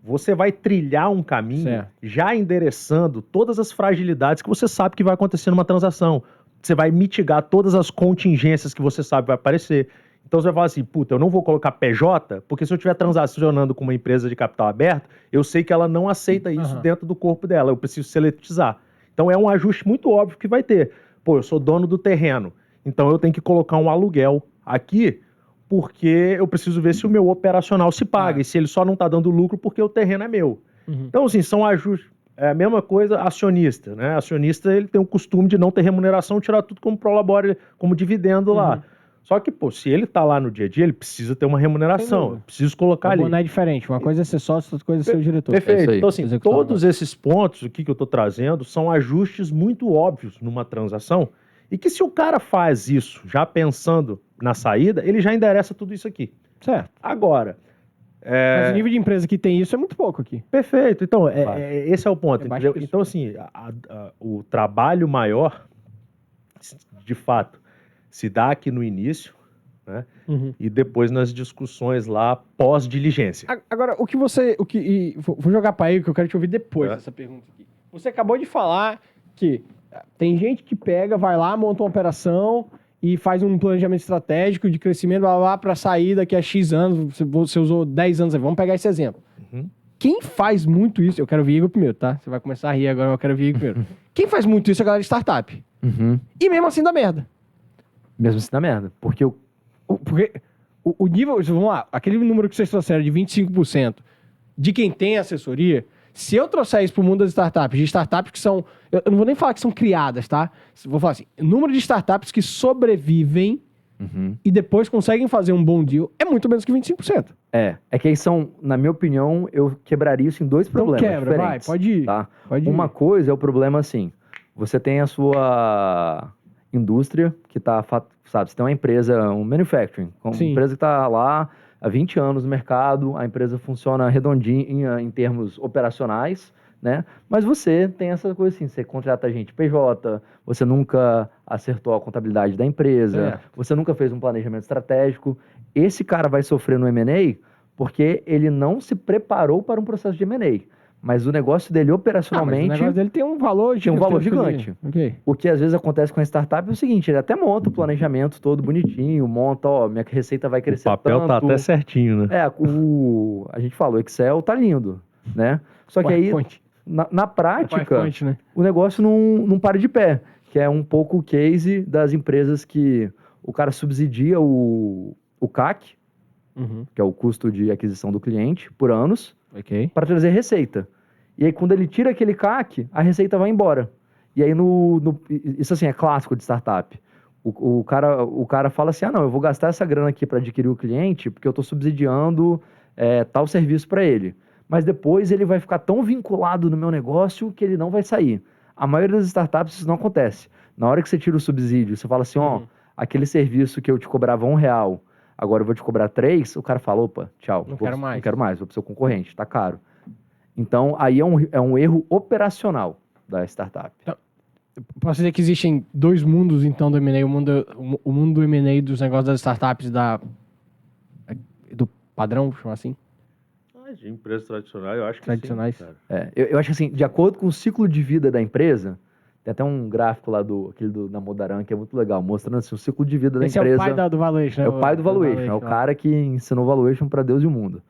Você vai trilhar um caminho Certo. já endereçando todas as fragilidades que você sabe que vai acontecer numa transação. Você vai mitigar todas as contingências que você sabe vai aparecer. Então você vai falar assim, puta, eu não vou colocar PJ, porque se eu estiver transacionando com uma empresa de capital aberto, eu sei que ela não aceita isso dentro do corpo dela, eu preciso seletizar. Então é um ajuste muito óbvio que vai ter. Pô, eu sou dono do terreno, então eu tenho que colocar um aluguel aqui, porque eu preciso ver se o meu operacional se paga, e se ele só não está dando lucro porque o terreno é meu. Então, assim, são ajustes. É a mesma coisa acionista, né? Acionista, ele tem o costume de não ter remuneração, tirar tudo como prolabore, como dividendo lá. Só que, pô, se ele tá lá no dia a dia, ele precisa ter uma Sem remuneração, dúvida. precisa colocar O ali. boné é diferente. Uma coisa é ser sócio, outra coisa é ser o diretor. É isso Perfeito. aí. Então, assim, Executar todos esses pontos aqui que eu tô trazendo são ajustes muito óbvios numa transação e que se o cara faz isso já pensando na saída, ele já endereça tudo isso aqui. Certo. Agora, Mas o nível de empresa que tem isso é muito pouco aqui. perfeito. Então, esse é o ponto, É baixo entendeu? que isso. Então, assim, o trabalho maior, de fato, se dá aqui no início, né? E depois nas discussões lá pós-diligência. Agora, vou jogar pra ele que eu quero te ouvir depois É. dessa pergunta aqui. Você acabou de falar que tem gente que pega, vai lá, monta uma operação e faz um planejamento estratégico de crescimento, blá, blá, blá, pra sair daqui a X anos. Você usou 10 anos aí. Vamos pegar esse exemplo. Quem faz muito isso, eu quero ouvir Igor primeiro, tá? Você vai começar a rir agora, eu quero ouvir Igor primeiro. Quem faz muito isso é a galera de startup. E mesmo assim dá merda. Mesmo assim dá merda. Porque Porque o nível, vamos lá, aquele número que vocês trouxeram de 25% de quem tem assessoria, se eu trouxer isso pro mundo das startups, de startups que são, eu não vou nem falar que são criadas, tá? Vou falar assim, o número de startups que sobrevivem e depois conseguem fazer um bom deal é muito menos que 25%. É que aí são, na minha opinião, eu quebraria isso em dois Então problemas quebra, vai, diferentes. pode ir. Tá? Pode Uma ir. coisa é o problema assim, você tem a sua indústria que tá, sabe, você tem uma empresa, um manufacturing, uma Sim. empresa que tá lá há 20 anos no mercado, a empresa funciona redondinha em termos operacionais, né? Mas você tem essa coisa assim, você contrata gente PJ, você nunca acertou a contabilidade da empresa, Certo. você nunca fez um planejamento estratégico. Esse cara vai sofrer no M&A porque ele não se preparou para um processo de M&A. Mas o negócio dele Mas o operacionalmente, negócio dele tem um valor tem um valor gigantesco ali. gigante. Ok. o que às vezes acontece com a startup é o seguinte, ele até monta o planejamento todo bonitinho, monta, ó, minha receita vai O crescer papel tá tanto. até certinho, né? A gente falou, o Excel tá lindo, né? Só que aí, PowerPoint. na prática, PowerPoint, né? o negócio não para de pé, que é um pouco o case das empresas que o cara subsidia o CAC, que é o custo de aquisição do cliente, por anos, Ok. para trazer receita. E aí, quando ele tira aquele CAC, a receita vai embora. E aí, isso assim, é clássico de startup. O cara fala assim, não, eu vou gastar essa grana aqui para adquirir o cliente porque eu estou subsidiando tal serviço para ele. Mas depois ele vai ficar tão vinculado no meu negócio que ele não vai sair. A maioria das startups isso não acontece. Na hora que você tira o subsídio, você fala assim, aquele serviço que eu te cobrava R$1, agora eu vou te cobrar 3, o cara fala, opa, tchau. Não quero mais. Não quero mais, vou pro seu concorrente, tá caro. Então, aí é um erro operacional da startup. Posso dizer que existem dois mundos, então, do M&A. O mundo do M&A dos negócios das startups do padrão, vou chamar assim, De empresas tradicionais, eu acho que tradicionais. sim, cara. Eu acho que assim, de acordo com o ciclo de vida da empresa, tem até um gráfico lá da Modaran que é muito legal, mostrando assim, o ciclo de vida da Esse empresa. é o pai do valuation, né? É o pai do valuation, é o cara que ensinou valuation para Deus e o mundo.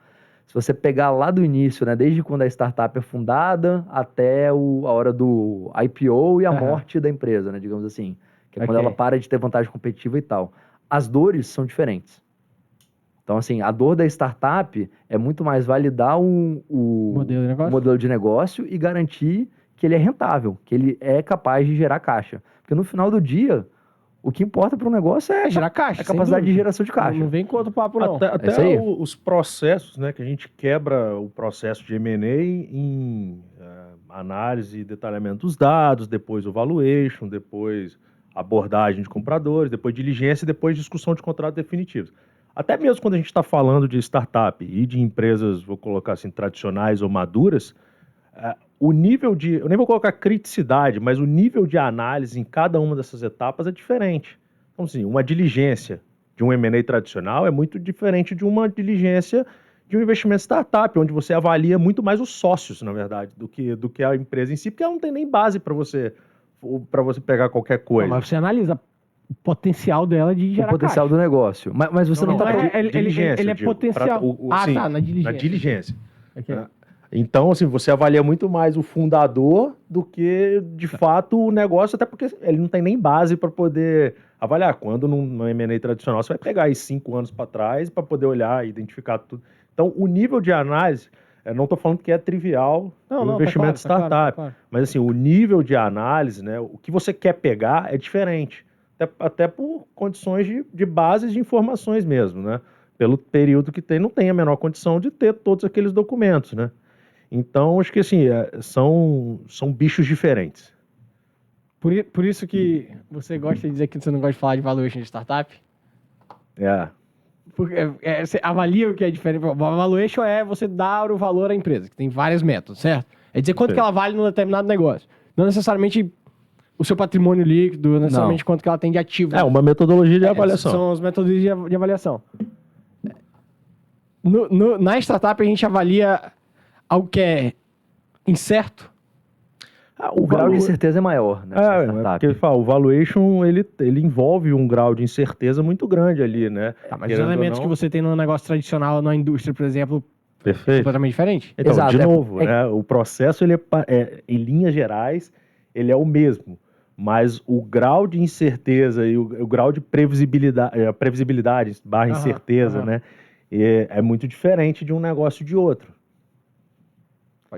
Se você pegar lá do início, né, desde quando a startup é fundada até a hora do IPO e a morte da empresa, né, digamos assim, que é quando ela para de ter vantagem competitiva e tal. As dores são diferentes. Então, assim, a dor da startup é muito mais validar o modelo de negócio e garantir que ele é rentável, que ele é capaz de gerar caixa. Porque no final do dia, o que importa para o negócio é gerar caixa, a capacidade de geração de caixa. Não vem com outro papo, não. Até os processos, né? Que a gente quebra o processo de M&A em análise e detalhamento dos dados, depois o valuation, depois abordagem de compradores, depois diligência e depois discussão de contratos definitivos. Até mesmo quando a gente está falando de startup e de empresas, vou colocar assim, tradicionais ou maduras, o nível de, eu nem vou colocar criticidade, mas o nível de análise em cada uma dessas etapas é diferente. Então, assim, uma diligência de um M&A tradicional é muito diferente de uma diligência de um investimento startup, onde você avalia muito mais os sócios, na verdade, do que a empresa em si, porque ela não tem nem base para você pegar qualquer coisa. Mas você analisa o potencial dela de gerar o potencial caixa do negócio. Mas você não está... Ele é potencial. Sim, na diligência. Na diligência. Okay. Então, assim, você avalia muito mais o fundador do que, de fato, o negócio, até porque ele não tem nem base para poder avaliar. Quando num M&A tradicional, você vai pegar aí 5 anos para trás para poder olhar e identificar tudo. Então, o nível de análise Eu não estou falando que é trivial o investimento em startup, mas assim, o nível de análise, né, o que você quer pegar é diferente, até por condições de bases de informações mesmo, né? Pelo período que tem, não tem a menor condição de ter todos aqueles documentos, né? Então, acho que assim, são bichos diferentes. Por isso que você gosta de dizer que você não gosta de falar de valuation de startup? Porque você avalia o que é diferente. O valuation é você dar o valor à empresa, que tem vários métodos, certo? É dizer quanto que ela vale num determinado negócio. Não necessariamente o seu patrimônio líquido, não necessariamente quanto que ela tem de ativo. É uma metodologia de avaliação. São as metodologias de avaliação. Na startup, a gente avalia algo que é incerto. O grau de incerteza é maior, né? Porque ele fala, o valuation, ele envolve um grau de incerteza muito grande ali, né? Mas os elementos que você tem no negócio tradicional, na indústria, por exemplo, perfeito, completamente diferente. Então, exato, de novo, né? O processo, ele em linhas gerais, ele é o mesmo. Mas o grau de incerteza e o grau de previsibilidade / incerteza, né? É muito diferente de um negócio de outro.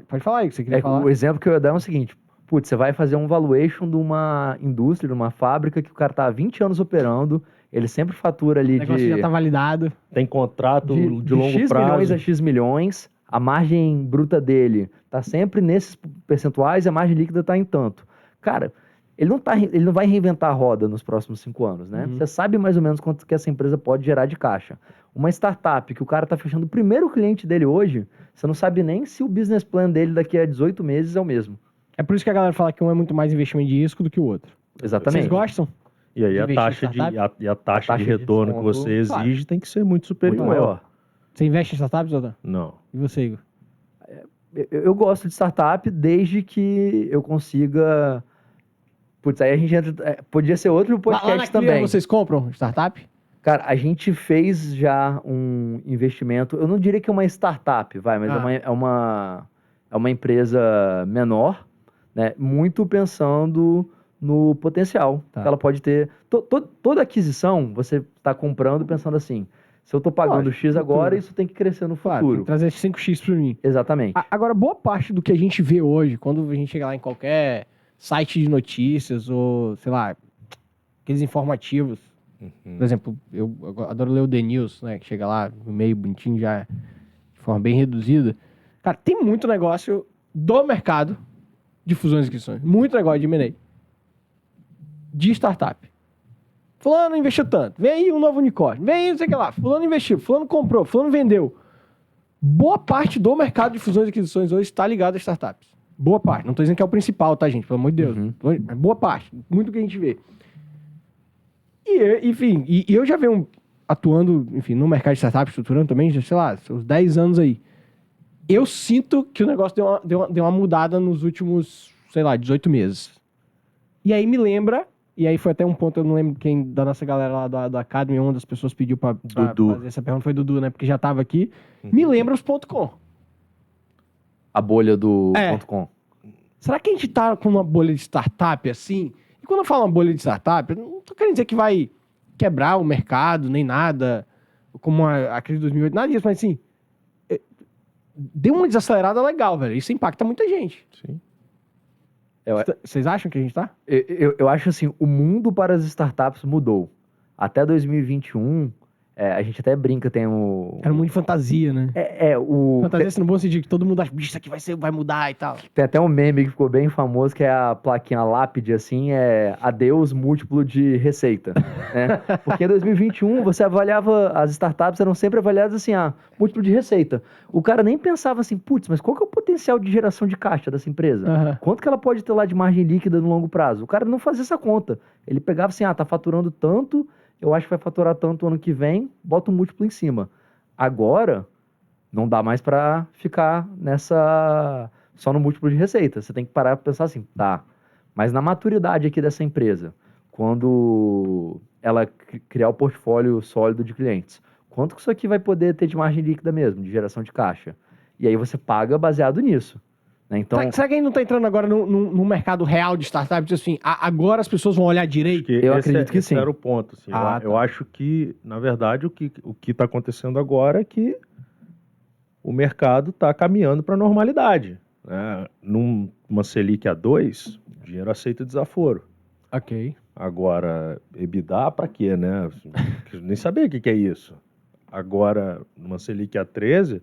Pode falar aí o que você queria falar. O exemplo que eu ia dar é o seguinte. Putz, você vai fazer um valuation de uma indústria, de uma fábrica que o cara tá há 20 anos operando, ele sempre fatura ali o negócio já tá validado. Tem contrato de longo X prazo. milhões a X milhões, a margem bruta dele tá sempre nesses percentuais e a margem líquida tá em tanto. Cara, ele não vai reinventar a roda nos próximos 5 anos, né? Você sabe mais ou menos quanto que essa empresa pode gerar de caixa. Uma startup que o cara tá fechando o primeiro cliente dele hoje, você não sabe nem se o business plan dele daqui a 18 meses é o mesmo. É por isso que a galera fala que um é muito mais investimento de risco do que o outro. Exatamente. Vocês gostam? E aí a taxa de retorno que você exige tem que ser muito superior. Muito maior. Você investe em startups, Zoltan? Não. E você, Igor? Eu gosto de startup desde que eu consiga... Putz, aí a gente entra... Podia ser outro podcast lá na também. Clear vocês compram startup? Cara, a gente fez já um investimento... Eu não diria que é uma startup, mas é uma empresa menor, né? Muito pensando no potencial que ela pode ter. Toda aquisição, você está comprando pensando assim, se eu estou pagando X agora, isso tem que crescer no futuro. Tem que trazer 5X para mim. Exatamente. Agora, boa parte do que a gente vê hoje, quando a gente chega lá em qualquer site de notícias ou, sei lá, aqueles informativos, por exemplo, eu adoro ler o The News, né, que chega lá no meio bonitinho, já de forma bem reduzida. Cara, tem muito negócio do mercado de fusões e aquisições. Muito negócio de M&A. De startup. Fulano investiu tanto. Vem aí um novo unicórnio. Vem aí não sei o que lá. Fulano investiu. Fulano comprou. Fulano vendeu. Boa parte do mercado de fusões e aquisições hoje está ligado a startups. Boa parte. Não estou dizendo que é o principal, tá, gente? Pelo amor de Deus. Boa parte. Muito que a gente vê. Enfim, eu já venho atuando, enfim, no mercado de startup, estruturando também, já, sei lá, uns 10 anos aí. Eu sinto que o negócio deu uma mudada nos últimos, sei lá, 18 meses. E aí me lembra, e aí foi até um ponto, eu não lembro quem da nossa galera lá do Academy, uma das pessoas pediu pra fazer essa pergunta, foi Dudu, né? Porque já tava aqui. Me lembra os .com. A bolha do .com. Será que a gente tá com uma bolha de startup assim? E quando eu falo uma bolha de startup, eu não tô querendo dizer que vai quebrar o mercado, nem nada, como a crise de 2008, nada disso, mas assim, deu uma desacelerada legal, velho. Isso impacta muita gente. Sim. Vocês acham que a gente tá? Eu acho assim, o mundo para as startups mudou. Até 2021, a gente até brinca, tem o... Era muito de fantasia, né? Fantasia assim, no bom sentido, que todo mundo acha, bicho, isso aqui vai mudar e tal. Tem até um meme que ficou bem famoso, que é a plaquinha lápide, assim, adeus múltiplo de receita, né? Porque em 2021, você avaliava, as startups eram sempre avaliadas assim, múltiplo de receita. O cara nem pensava assim, putz, mas qual que é o potencial de geração de caixa dessa empresa? Quanto que ela pode ter lá de margem líquida no longo prazo? O cara não fazia essa conta. Ele pegava assim, tá faturando tanto, eu acho que vai faturar tanto ano que vem, bota um múltiplo em cima. Agora, não dá mais para ficar só no múltiplo de receita. Você tem que parar para pensar assim, mas na maturidade aqui dessa empresa, quando ela criar o portfólio sólido de clientes, quanto que isso aqui vai poder ter de margem líquida mesmo, de geração de caixa? E aí você paga baseado nisso. Né? Então, será que a gente não está entrando agora no mercado real de startups? Assim, agora as pessoas vão olhar direito? Eu acredito que sim. Esse era o ponto. Assim. Eu acho que, na verdade, o que está acontecendo agora é que o mercado está caminhando para a normalidade, né? Numa Selic a 2, o dinheiro aceita desaforo. Ok. Agora, EBITDA para quê, né? Eu nem sabia o que é isso. Agora, numa Selic a 13,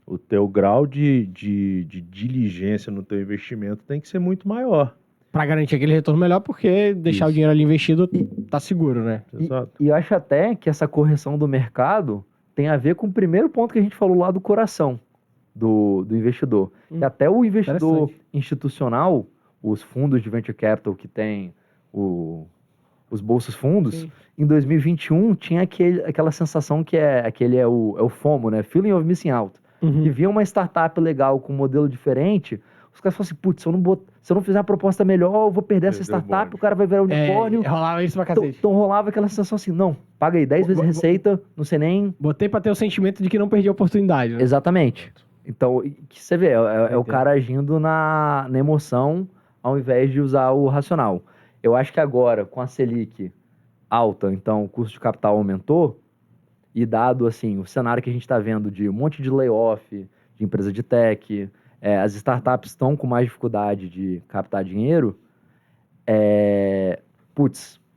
o teu grau de diligência no teu investimento tem que ser muito maior. Pra garantir aquele retorno melhor, porque deixar o Isso. dinheiro ali investido tá seguro, né? Exato. E eu acho até que essa correção do mercado tem a ver com o primeiro ponto que a gente falou lá do coração do investidor. Que até o investidor Interessante. institucional, os fundos de venture capital que tem os bolsos fundos, Sim. em 2021 tinha aquela sensação que é o FOMO, né? Feeling of Missing Out. Uhum. Que via uma startup legal com um modelo diferente, os caras falam assim, putz, se eu não fizer uma proposta melhor, eu vou perder essa Perdeu o startup, bonde. o cara vai virar unicórnio. Rolava isso pra cacete. Então rolava aquela sensação assim, não, paga aí 10 vezes receita, não sei nem... Botei pra ter o sentimento de que não perdi a oportunidade, né? Exatamente. Então, que você vê, é o Entendo. cara agindo na emoção ao invés de usar o racional. Eu acho que agora, com a Selic alta, então o custo de capital aumentou, e dado assim, o cenário que a gente está vendo de um monte de layoff, de empresa de tech, as startups estão com mais dificuldade de captar dinheiro,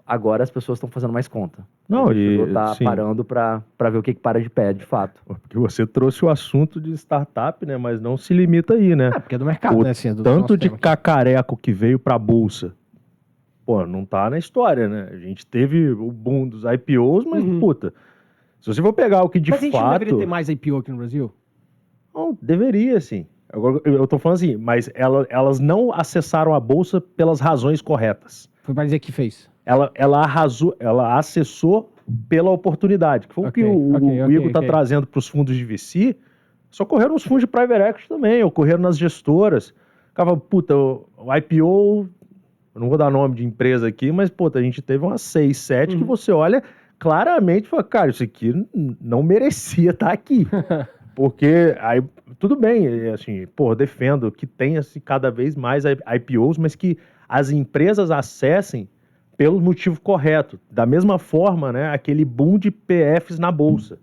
agora as pessoas estão fazendo mais conta. Não, o investidor tá sim. parando para ver o que para de pé, de fato. Porque você trouxe o assunto de startup, né? Mas não se limita aí, né? Porque é do mercado, O né? Assim, é do tanto nosso de tema aqui. cacareco que veio pra bolsa, pô, não tá na história, né? A gente teve o boom dos IPOs, mas, puta, se você for pegar o que de Mas a gente não fato... deveria ter mais IPO aqui no Brasil? Não, deveria, sim. Agora, eu tô falando assim, mas elas não acessaram a bolsa pelas razões corretas. Foi pra dizer que fez. Ela acessou pela oportunidade, que foi o que o Igor tá trazendo para os fundos de VC. Só ocorreram os fundos de private equity também, ocorreram nas gestoras. Ficava, puta, o IPO, eu não vou dar nome de empresa aqui, mas, puta, a gente teve umas 6, 7 que você olha claramente e fala, cara, isso aqui não merecia estar aqui. Porque, aí, tudo bem, assim, pô, defendo que tenha cada vez mais IPOs, mas que as empresas acessem pelo motivo correto. Da mesma forma, né, aquele boom de PFs na bolsa.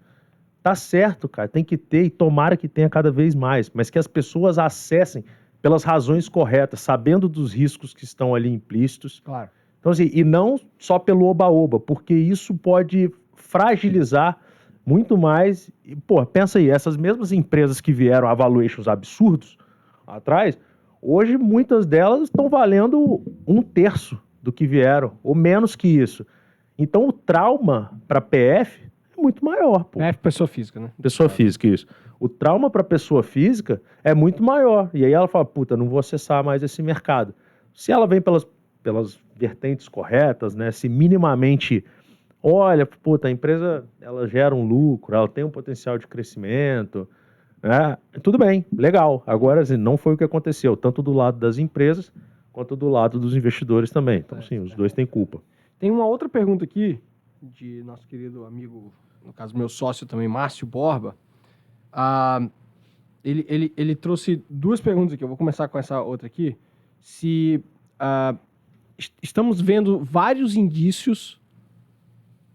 Tá certo, cara, tem que ter e tomara que tenha cada vez mais, mas que as pessoas acessem pelas razões corretas, sabendo dos riscos que estão ali implícitos. Claro. Então, assim, e não só pelo oba-oba, porque isso pode fragilizar muito mais. E, pô, pensa aí, essas mesmas empresas que vieram a valuations absurdos atrás, hoje muitas delas estão valendo 1/3 do que vieram, ou menos que isso. Então o trauma para PF é muito maior. Pô. PF, pessoa física, né? Pessoa física, isso. O trauma para pessoa física é muito maior. E aí ela fala, puta, não vou acessar mais esse mercado. Se ela vem pelas vertentes corretas, né? Se minimamente, olha, puta, a empresa ela gera um lucro, ela tem um potencial de crescimento, né? Tudo bem, legal. Agora, assim, não foi o que aconteceu, tanto do lado das empresas quanto do lado dos investidores também. Então, sim, os dois têm culpa. Tem uma outra pergunta aqui, de nosso querido amigo, no caso meu sócio também, Márcio Borba. Ele trouxe duas perguntas aqui, eu vou começar com essa outra aqui. Se estamos vendo vários indícios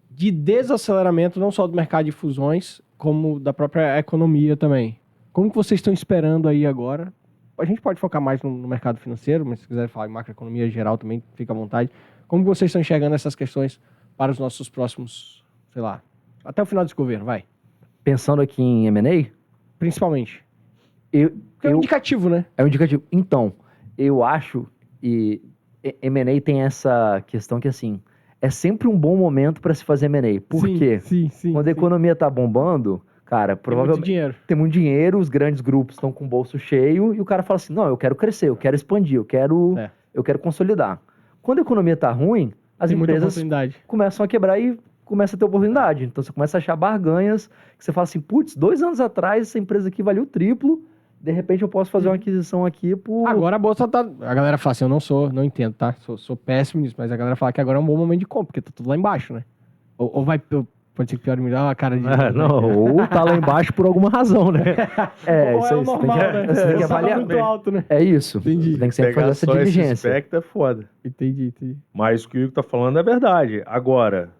de desaceleramento, não só do mercado de fusões, como da própria economia também. Como que vocês estão esperando aí agora? A gente pode focar mais no mercado financeiro, mas se quiser falar em macroeconomia geral também, fica à vontade. Como vocês estão enxergando essas questões para os nossos próximos, sei lá, até o final desse governo, vai? Pensando aqui em M&A? Principalmente. É um indicativo, né? É um indicativo. Então, eu acho, e M&A tem essa questão que, assim, é sempre um bom momento para se fazer M&A. Por quê? Sim. Quando a economia tá bombando, cara, provavelmente tem muito dinheiro, os grandes grupos estão com o bolso cheio, e o cara fala assim, não, eu quero crescer, eu quero expandir, eu quero consolidar. Quando a economia tá ruim, as empresas começam a quebrar e começa a ter oportunidade. Então você começa a achar barganhas, que você fala assim, putz, 2 anos atrás essa empresa aqui valeu o triplo, de repente eu posso fazer uma aquisição aqui por... Agora a bolsa tá... A galera fala assim, não entendo, tá? Sou péssimo nisso, mas a galera fala que agora é um bom momento de compra, porque tá tudo lá embaixo, né? Ou vai... Pode ser que pior me dá uma cara de... ou tá lá embaixo por alguma razão, né? Isso aí, normal, né? Você tem que avaliar. Muito alto, né? É isso. Entendi. Você tem que sempre fazer essa diligência. Esse aspecto é foda. Entendi. Mas o que o Igor tá falando é verdade. Agora,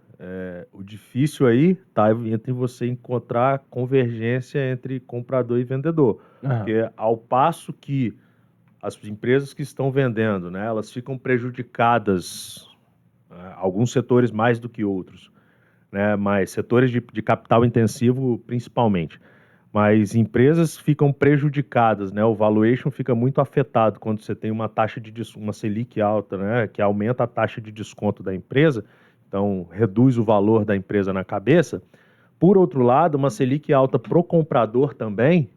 O difícil aí tá entre você encontrar convergência entre comprador e vendedor. Porque ao passo que as empresas que estão vendendo, né, elas ficam prejudicadas, alguns setores mais do que outros, né, mas setores de capital intensivo principalmente. Mas empresas ficam prejudicadas, né? O valuation fica muito afetado quando você tem uma uma Selic alta, né? Que aumenta a taxa de desconto da empresa, então reduz o valor da empresa na cabeça. Por outro lado, uma Selic alta pro comprador também,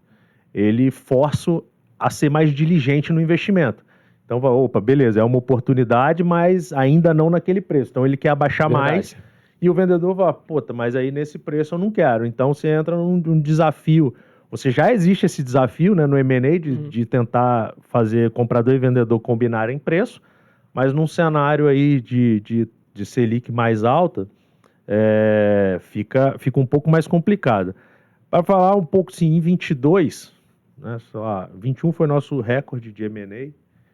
ele força a ser mais diligente no investimento. Então, opa, beleza, é uma oportunidade, mas ainda não naquele preço. Então ele quer abaixar mais. E o vendedor fala, puta, mas aí nesse preço eu não quero. Então você entra num desafio. Já existe esse desafio, né, no M&A de tentar fazer comprador e vendedor combinarem preço, mas num cenário aí de Selic mais alta, fica um pouco mais complicado. Para falar um pouco, sim, em 22, né, sei lá, 21 foi nosso recorde de M&A.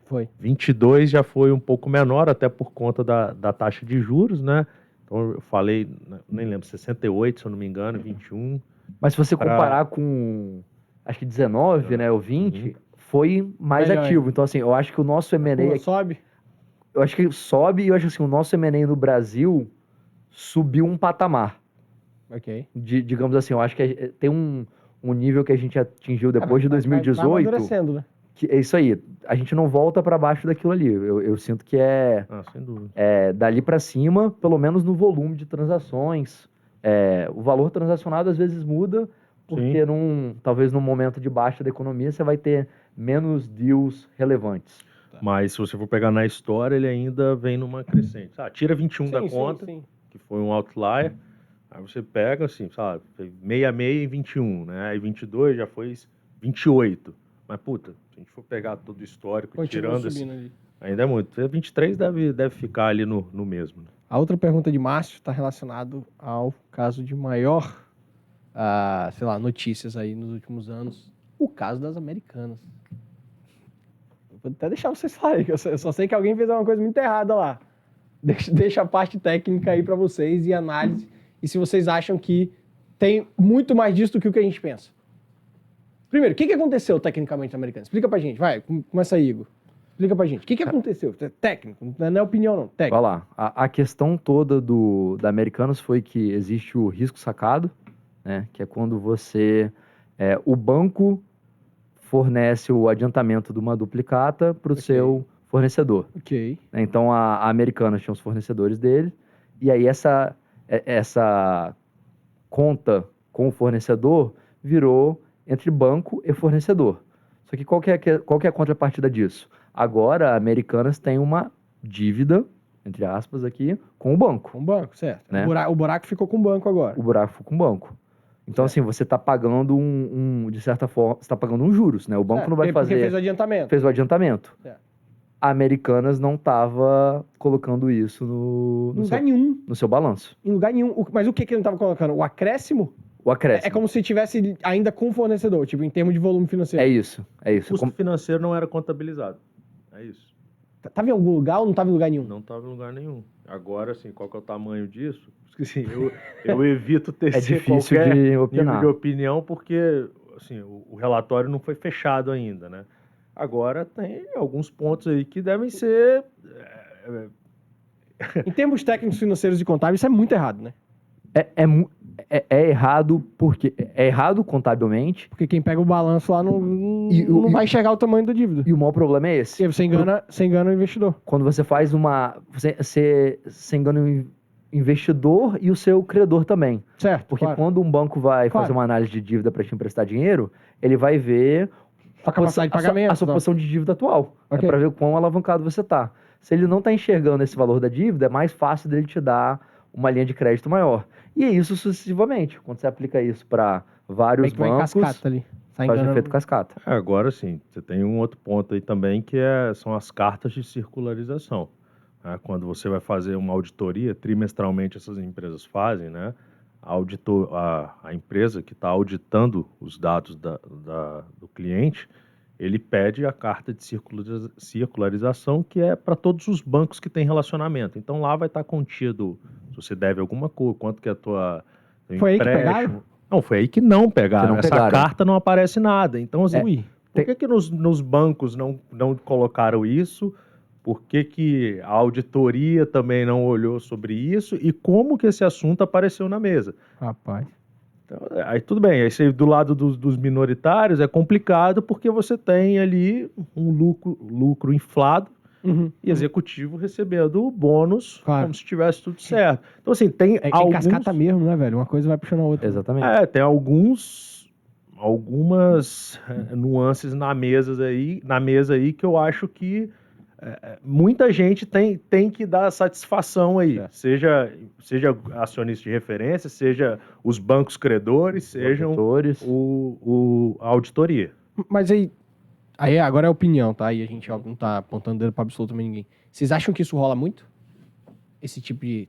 Foi. 22 já foi um pouco menor, até por conta da taxa de juros, né? Então eu falei, nem lembro, 68, se eu não me engano, 21. Mas se você comparar com, acho que 19, né, ou 20, foi mais Melhor ativo. ainda. Então, assim, eu acho que o nosso M&A... Sobe? Eu acho que sobe e eu acho que assim, o nosso M&A no Brasil subiu um patamar. Ok. Digamos assim, eu acho que tem um nível que a gente atingiu depois de 2018... Vai amadurecendo, né? Que é isso aí, a gente não volta para baixo daquilo ali. Eu sinto que Sem dúvida. Dali para cima, pelo menos no volume de transações. O valor transacionado às vezes muda, porque talvez num momento de baixa da economia você vai ter menos deals relevantes. Mas se você for pegar na história, ele ainda vem numa crescente. Tira 21 da conta, que foi um outlier, aí você pega assim, sabe, 66 em 21, né? Aí 22 já foi 28. Mas, puta, se a gente for pegar todo o histórico, continua tirando subindo assim, ali. ainda é muito. 23 deve ficar ali no mesmo. Né? A outra pergunta de Márcio está relacionada ao caso de maior, sei lá, notícias aí nos últimos anos. O caso das Americanas. Eu vou até deixar vocês falarem, que eu só sei que alguém fez uma coisa muito errada lá. Deixa a parte técnica aí para vocês e análise. E se vocês acham que tem muito mais disso do que o que a gente pensa. Primeiro, o que aconteceu tecnicamente na Americanas? Explica pra gente, vai, começa aí, Igor. Explica pra gente, o que aconteceu? Técnico, não é opinião não, técnico. Vai lá, a questão toda da Americanas foi que existe o risco sacado, né, que é quando o banco fornece o adiantamento de uma duplicata para o seu fornecedor. Ok. Então a Americanas tinha os fornecedores dele, e aí essa conta com o fornecedor virou entre banco e fornecedor. Só que qual que é a contrapartida disso? Agora a Americanas tem uma dívida, entre aspas aqui, com o banco. Com o banco, certo. Né? O buraco ficou com o banco agora. O buraco ficou com o banco. Então, assim, você está pagando de certa forma, você está pagando uns juros, né? O banco não vai fazer... Porque fez o adiantamento. Fez o adiantamento. Certo. A Americanas não estava colocando isso no seu balanço. Em lugar nenhum. Mas o que ele não estava colocando? O acréscimo? O acréscimo. É como se tivesse ainda com o fornecedor, tipo, em termos de volume financeiro. É isso. O custo financeiro não era contabilizado. É isso. Tava em algum lugar ou não tava em lugar nenhum? Não tava em lugar nenhum. Agora, assim, qual que é o tamanho disso? Assim, eu evito tecer qualquer nível de opinião, porque assim, o relatório não foi fechado ainda, né? Agora tem alguns pontos aí que devem ser... Em termos técnicos, financeiros e contábeis, isso é muito errado, né? É errado porque... É errado contabilmente. Porque quem pega o balanço lá não vai enxergar o tamanho da dívida. E o maior problema é esse. Porque você engana o investidor. Quando você faz você engana o investidor e o seu credor também. Certo, porque quando um banco vai fazer uma análise de dívida para te emprestar dinheiro, ele vai ver a capacidade de pagamento, a sua posição de dívida atual, para ver quão alavancado você está. Se ele não está enxergando esse valor da dívida, é mais fácil dele te dar uma linha de crédito maior. E é isso sucessivamente. Quando você aplica isso para vários bancos, cascata ali. faz o efeito cascata. Agora sim, você tem um outro ponto aí também, que são as cartas de circularização. Quando você vai fazer uma auditoria, trimestralmente essas empresas fazem, né? A empresa que está auditando os dados do cliente, ele pede a carta de circularização, que é para todos os bancos que têm relacionamento. Então lá vai estar contido Se você deve alguma coisa, quanto que é a tua teu Foi aí que empréstimo. pegaram? Não, foi aí que não pegaram. Que não Essa pegaram. carta não aparece nada. Então, assim, Ui. por que nos bancos não colocaram isso? Por que a auditoria também não olhou sobre isso? E como que esse assunto apareceu na mesa? Rapaz. Então, aí tudo bem, aí do lado dos minoritários é complicado porque você tem ali um lucro inflado Uhum. e executivo recebendo bônus Claro. como se tivesse tudo certo. Então, assim, tem É alguns... cascata mesmo, né, velho? Uma coisa vai puxando a outra. Exatamente. Tem algumas nuances na mesa aí que eu acho que muita gente tem que dar satisfação aí, Certo. seja acionista de referência, seja os bancos credores, sejam Auditores. a auditoria. Mas aí agora é opinião, tá? E a gente ó, não tá apontando dedo pra absolutamente ninguém. Vocês acham que isso rola muito? Esse tipo de,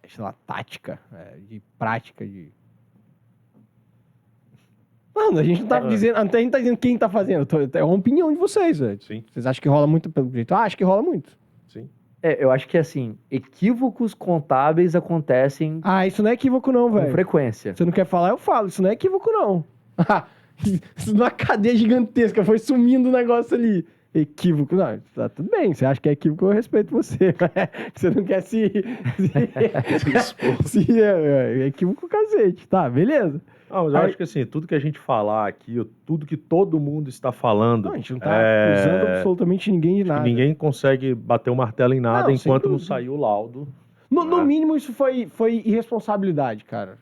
sei lá, tática, de prática, de... Mano, a gente não tá dizendo, a gente tá dizendo quem tá fazendo. É uma opinião de vocês, velho. Sim, Vocês acham que rola muito pelo jeito? Acho que rola muito. sim. Eu acho que, assim, equívocos contábeis acontecem Isso não é equívoco não, com velho. frequência. Você não quer falar, eu falo. Isso não é equívoco não. Isso numa cadeia gigantesca, foi sumindo o negócio ali. Equívoco, não, tá tudo bem. Você acha que é equívoco, eu respeito você. Você não quer se é equívoco cacete. Tá, beleza. Não, mas eu acho que assim, tudo que a gente falar aqui, tudo que todo mundo está falando, Não, a gente não tá acusando absolutamente ninguém de acho que nada. ninguém consegue bater o martelo em nada Não, sem enquanto não dúvida. sair o laudo. No mínimo, isso foi irresponsabilidade, cara.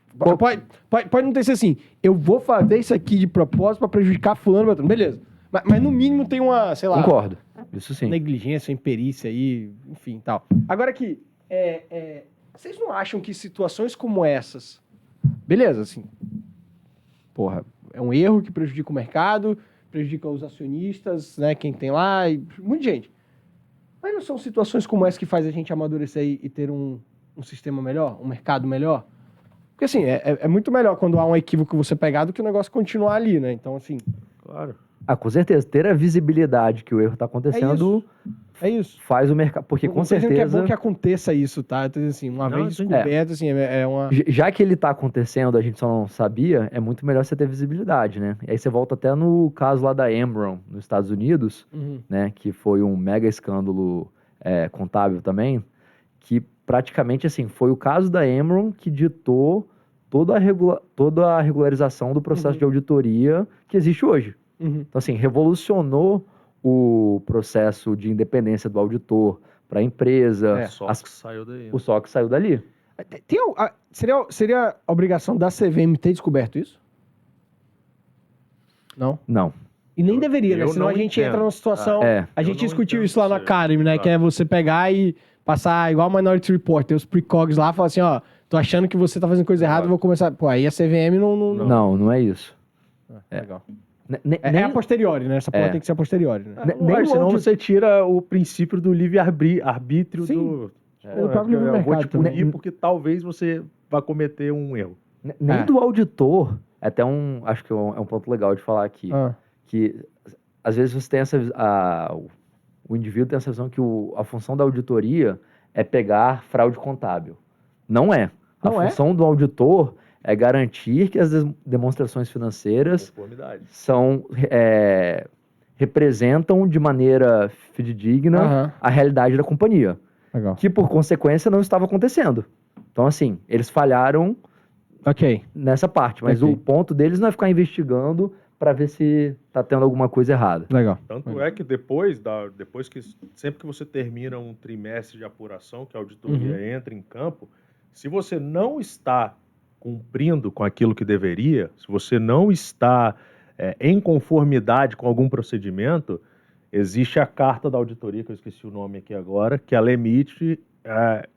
Pode não ter sido assim, eu vou fazer isso aqui de propósito pra prejudicar fulano, Beltrano. Beleza. Mas no mínimo tem uma, sei lá... Concordo. Isso sim. negligência, imperícia aí, enfim, tal. Agora aqui, vocês não acham que situações como essas, beleza, assim, porra, é um erro que prejudica o mercado, prejudica os acionistas, né, quem tem lá, e muita gente. Mas não são situações como essa que faz a gente amadurecer e ter um sistema melhor, um mercado melhor? Porque assim, é muito melhor quando há um equívoco você pegar do que o negócio continuar ali, né? Então, assim, Claro. Com certeza. Ter a visibilidade que o erro está acontecendo é isso. faz o mercado. Porque Não com tô dizendo que é certeza. bom que aconteça isso, tá? Eu tô dizendo assim, uma Não, vez entendi. descoberto, assim, é uma... Já que ele tá acontecendo, a gente só não sabia, é muito melhor você ter visibilidade, né? E aí você volta até no caso lá da Enron, nos Estados Unidos, Uhum. né? Que foi um mega escândalo contábil também, que praticamente, assim, foi o caso da Enron que ditou toda a regularização do processo de auditoria que existe hoje. Uhum. Então, assim, revolucionou o processo de independência do auditor para a empresa. Só que saiu daí. O SOX saiu dali. Seria a obrigação da CVM ter descoberto isso? Não? Não. E nem deveria, né? eu Senão não a gente entra entendo. numa situação... A eu gente não discutiu entendo isso lá na você. Academy, né? Que é você pegar e passar igual o Minority Report, ter os precogs lá e falar assim, ó, tô achando que você tá fazendo coisa errada, eu vou começar... Pô, aí a CVM não... Não é isso. Legal. Nem É a posteriori, né? Essa porra tem que ser a posteriori, né? nem Senão o você tira o princípio do livre-arbítrio Sim. do... O próprio livre eu vou mercado te punir também. porque talvez você vá cometer um erro. nem do auditor, até acho que é um ponto legal de falar aqui, Ah. que às vezes você tem o indivíduo tem essa visão que a função da auditoria é pegar fraude contábil. Não é. Não a é? função do auditor é garantir que as demonstrações financeiras Conformidade. representam de maneira fidedigna Aham. a realidade da companhia, Legal. que por consequência não estava acontecendo. Então, assim, eles falharam Ok. nessa parte, mas Ok. o ponto deles não é ficar investigando para ver se tá tendo alguma coisa errada. Legal. Tanto é que depois que sempre que você termina um trimestre de apuração, que a auditoria entra em campo, se você não está cumprindo com aquilo que deveria, se você não está em conformidade com algum procedimento, existe a carta da auditoria, que eu esqueci o nome aqui agora, que ela emite,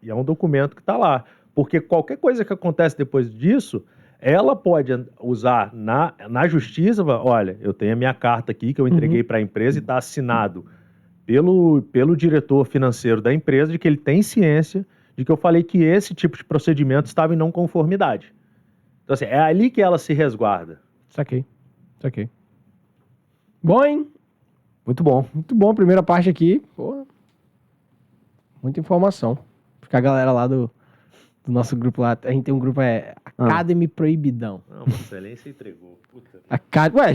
e é um documento que está lá. Porque qualquer coisa que acontece depois disso, ela pode usar na justiça, olha, eu tenho a minha carta aqui que eu entreguei para a empresa e está assinado pelo diretor financeiro da empresa de que ele tem ciência de que eu falei que esse tipo de procedimento estava em não conformidade. Então, assim, é ali que ela se resguarda. Saquei. Bom, hein? Muito bom. Muito bom. Primeira parte aqui. Porra. Muita informação. Fica a galera lá do nosso grupo lá. A gente tem um grupo, Academy Proibidão. Não, Excelência entregou. Puta. Ué,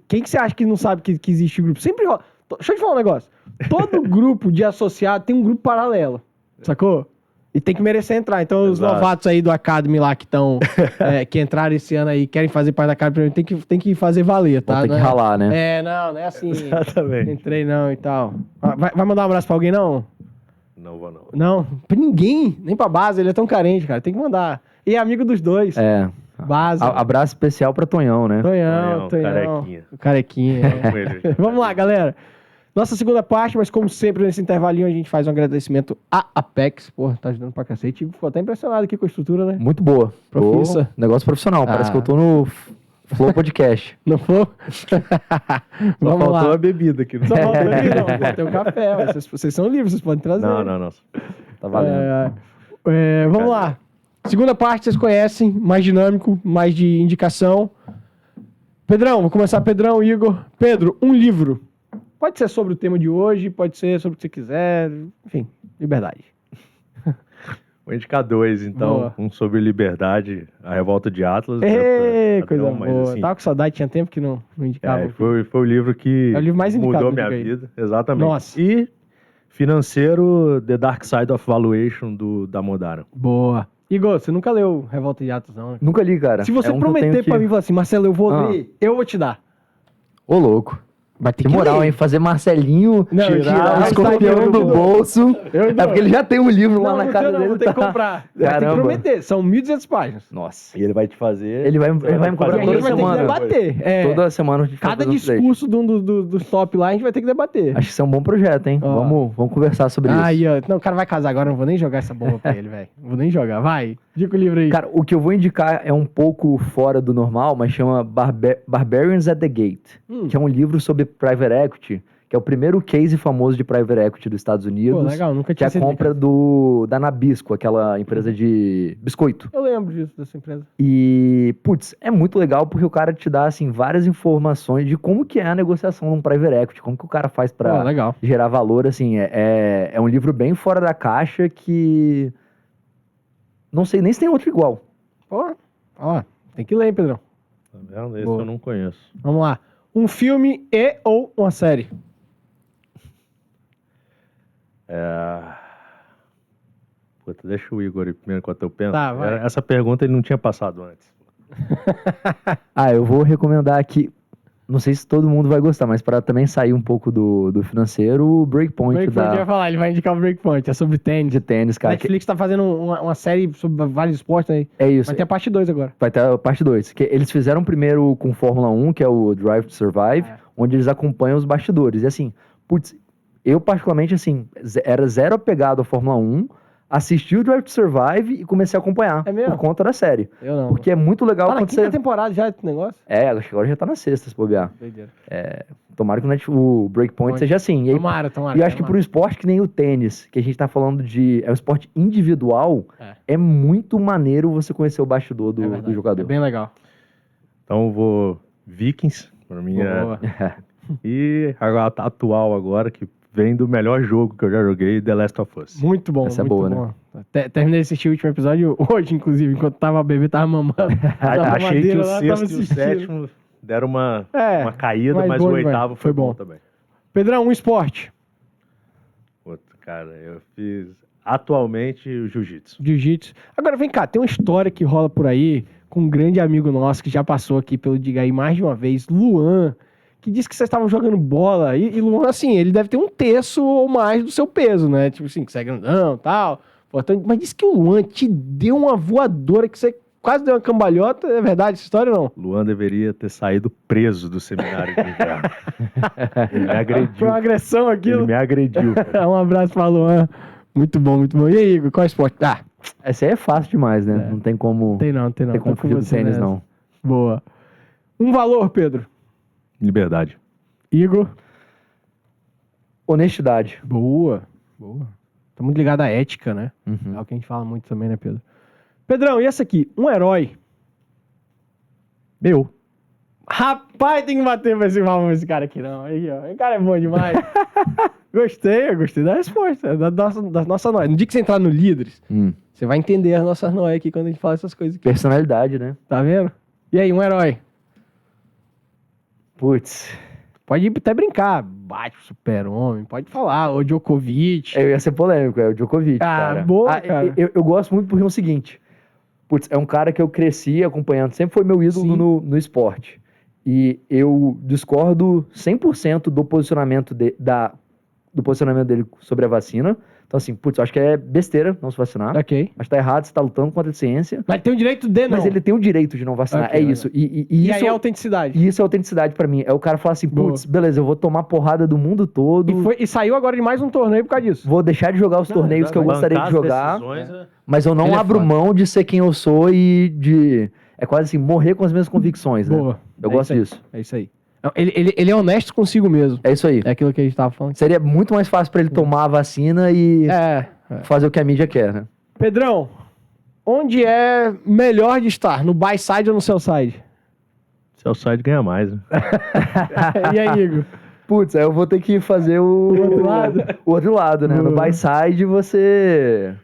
quem que você acha que não sabe que existe grupo? Sempre rola. Deixa eu te falar um negócio. Todo grupo de associado tem um grupo paralelo, sacou? E tem que merecer entrar. Então, os Exato. novatos aí do Academy lá que estão, que entraram esse ano aí, querem fazer parte da Academy, tem que fazer valer, tá? Vão ter que Não é- ralar, né? Não é assim. Exatamente. Entrei não e tal. Vai mandar um abraço pra alguém, não? Não vou, não. Não, pra ninguém, nem pra base, ele é tão carente, cara. Tem que mandar. E é amigo dos dois. Base. Abraço especial pra Tonhão, né? Tonhão. Carequinha. O carequinha. Vamos ele. Vamos lá, galera. Nossa segunda parte, mas como sempre nesse intervalinho a gente faz um agradecimento à Apex. Porra, tá ajudando pra cacete. Ficou até impressionado aqui com a estrutura, né? Muito boa. Profissa. Negócio profissional. Parece Ah. que eu tô no Flow Podcast. Não foi? Só Vamos faltou lá. a bebida aqui. Só faltou aqui, não. Tem o café. Mas vocês são livres, vocês podem trazer. Não. Tá valendo. Vamos lá. Segunda parte, vocês conhecem. Mais dinâmico, mais de indicação. Pedrão, vou começar. Pedrão, Igor. Pedro, um livro. Pode ser sobre o tema de hoje, pode ser sobre o que você quiser. Enfim, liberdade. Vou indicar 2, então. Boa. Um sobre liberdade, a revolta de Atlas. Ê, Até coisa mas, boa. assim, Tava com saudade, tinha tempo que não indicava. foi o livro que É o livro mais indicado, mudou né, minha diga aí. vida. Exatamente. Nossa. E financeiro, The Dark Side of Valuation, da Modaro. Boa. Igor, você nunca leu Revolta de Atos, não? Né? Nunca li, cara. Se você É um que eu prometer tenho pra mim, falar assim, Marcelo, eu vou Ah. ler, eu vou te dar. Ô, louco. Vai ter Que moral, ler. hein? Fazer Marcelinho Não, tirar eu o escorpião não, do eu não. bolso. Eu não. É porque ele já tem um livro lá Não, na não casa tem, não, dele. vou ter que tá? comprar. Vai ter que Caramba. prometer. São 1.200 páginas. Nossa. E ele vai te fazer... Ele vai me cobrar E a toda gente vai ter que semana. debater. É, Toda semana a gente cada vai fazer um update. discurso dos top lá, a gente vai ter que debater. Acho que isso é um bom projeto, hein? Ó. Vamos conversar sobre isso. Aí, ó. Não, o cara vai casar agora, não vou nem jogar essa bomba pra ele, velho. Não vou nem jogar. Vai, dica o livro aí. Cara, o que eu vou indicar é um pouco fora do normal, mas chama Barbarians at the Gate, que é um livro sobre private equity, que é o primeiro case famoso de private equity dos Estados Unidos. Pô, legal, nunca Que é tinha a sido compra da Nabisco, aquela empresa de biscoito. Eu lembro disso, dessa empresa. E, putz, é muito legal porque o cara te dá, assim, várias informações de como que é a negociação de um private equity, como que o cara faz Pô, pra legal. gerar valor, assim, é um livro bem fora da caixa que não sei nem se tem outro igual. Pô, ó, tem que ler, hein, Pedrão. Tá vendo? Esse Boa. eu não conheço. Vamos lá. Um filme e ou uma série? Puta, deixa o Igor aí primeiro enquanto eu penso. Tá, vai. Essa pergunta ele não tinha passado antes. Eu vou recomendar aqui, não sei se todo mundo vai gostar, mas para também sair um pouco do financeiro, o Breakpoint, Breakpoint, eu ia falar, ele vai indicar o Breakpoint, é sobre tênis. de tênis, cara. Netflix tá fazendo uma série sobre vários esportes aí. É isso. Vai ter a parte 2 agora. Vai ter a parte 2. Que eles fizeram primeiro com Fórmula 1, que é o Drive to Survive, onde eles acompanham os bastidores. E assim, putz, eu particularmente, assim, era zero apegado à Fórmula 1, assisti o Drive to Survive e comecei a acompanhar. É mesmo? Por conta da série. Eu não. Porque é muito legal Tá na quando quinta você... temporada já esse negócio? Acho que agora já tá na sexta, se bobear. Doideira. Tomara que o Breakpoint seja assim. E aí, Tomara. e eu acho que pro esporte que nem o tênis, que a gente tá falando é um esporte individual, é muito maneiro você conhecer o bastidor do jogador. É bem legal. Então eu vou Vikings, pra mim Boa. E a atual agora, que vem do melhor jogo que eu já joguei, The Last of Us. Muito bom, Essa é muito boa, bom. Terminei de assistir o último episódio hoje, inclusive, enquanto tava bebê, tava mamando. Achei que o lá, tava sexto e o assistindo. sétimo deram uma caída, mas mas bom o demais. oitavo Foi foi bom bom. também. Pedrão, um esporte. Puta, cara, eu fiz atualmente o jiu-jitsu. Jiu-jitsu. Agora, vem cá, tem uma história que rola por aí com um grande amigo nosso que já passou aqui pelo Diga aí mais de uma vez, Luan, que disse que vocês estavam jogando bola. E Luan, assim, ele deve ter um terço ou mais do seu peso, né? Tipo assim, que você é grandão e tal. Portanto, mas disse que o Luan te deu uma voadora, que você quase deu uma cambalhota. É verdade essa história ou não? Luan deveria ter saído preso do seminário de inverno. Ele me agrediu. Foi uma agressão aquilo. Ele me agrediu. cara. Um abraço pra Luan. Muito bom, muito bom. E aí, Igor, qual é o esporte? Essa aí é fácil demais, né? Não tem como, Tem não. tem como Tô com fugir do você tênis, nessa. não. Boa. Um valor, Pedro. Liberdade. Igor. Honestidade. Boa. Tá muito ligado à ética, né? Uhum. É o que a gente fala muito também, né, Pedro? Pedrão, e essa aqui? Um herói. Meu. Rapaz, tem que bater pra esse cara aqui, não. Aí, ó. Esse cara é bom demais. Eu gostei da resposta, da nossa noia. No dia que você entrar no Líderes, você vai entender as nossas noias aqui quando a gente fala essas coisas aqui. Personalidade, né? Tá vendo? E aí, um herói? Putz, Pode até brincar. Batman, Super-Homem, pode falar. O Djokovic. eu ia ser polêmico, é o Djokovic, cara. boa, cara. Eu gosto muito porque é o seguinte, putz, é um cara que eu cresci acompanhando, sempre foi meu ídolo no esporte. E eu discordo 100% do posicionamento dele sobre a vacina. Então, assim, putz, eu acho que é besteira não se vacinar. Ok. Acho que tá errado, você tá lutando contra a ciência. Mas tem o direito de não. Mas ele tem o direito de não vacinar, Ok, é legal. isso. E isso aí é autenticidade. e isso é autenticidade pra mim. É o cara falar assim, Boa. putz, beleza, eu vou tomar porrada do mundo todo, E saiu agora de mais um torneio por causa disso. vou deixar de jogar os torneios que eu gostaria de jogar, mas eu não Ele é abro foda. mão de ser quem eu sou e de... É quase assim, morrer com as mesmas convicções, né? Boa. Eu É gosto isso aí. disso. É isso aí. Não, ele é honesto consigo mesmo. É isso aí. É aquilo que a gente tava falando. Seria muito mais fácil pra ele tomar a vacina e É. fazer o que a mídia quer, né? Pedrão, onde é melhor de estar? No buy side ou no sell side? Seu site ganha mais, né? E aí, Igor? Putz, aí eu vou ter que fazer o outro lado? o outro lado, né? No Boa. buy side você...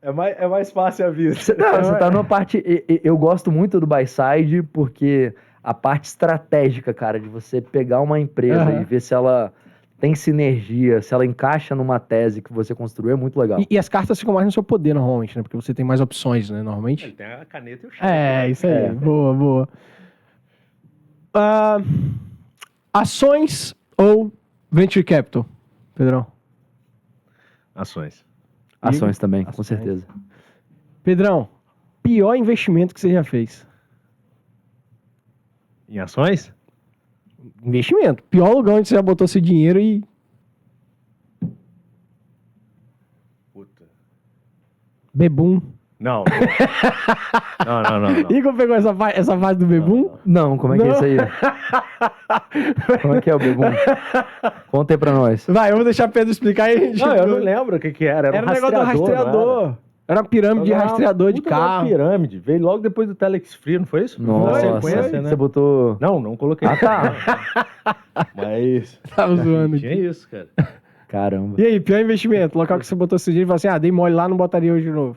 É mais fácil a vida. Você tá numa parte... Eu gosto muito do buy side porque a parte estratégica, cara, de você pegar uma empresa Aham. e ver se ela tem sinergia, se ela encaixa numa tese que você construiu, é muito legal. E as cartas ficam mais no seu poder normalmente, né? Porque você tem mais opções, né? Normalmente. Tem a caneta e o É, isso aí. É. Boa, boa. Ações ou venture capital, Pedrão? Ações. Ações também, com Ações. certeza. Pedrão, pior investimento que você já fez? Em ações? Investimento. Pior lugar onde você já botou seu dinheiro e... Puta. Bebum. Não. Não. Igor pegou essa fase do Bebum? Não, como é que é Não. isso aí? Como é que é o Bebum? Conta aí pra nós. Vai, eu vou deixar Pedro explicar aí. Não, eu não lembro o que era. Era um negócio do rastreador. Era uma pirâmide de rastreador de carro. Pirâmide. Veio logo depois do Telex Free, não foi isso? Nossa, Na sequência, né? você botou... Não coloquei. Ah, tá. Mas... Tava zoando Tinha aqui. isso, cara. Caramba. E aí, pior investimento? Local que você botou seu dinheiro e falou assim, dei mole lá, não botaria hoje de novo.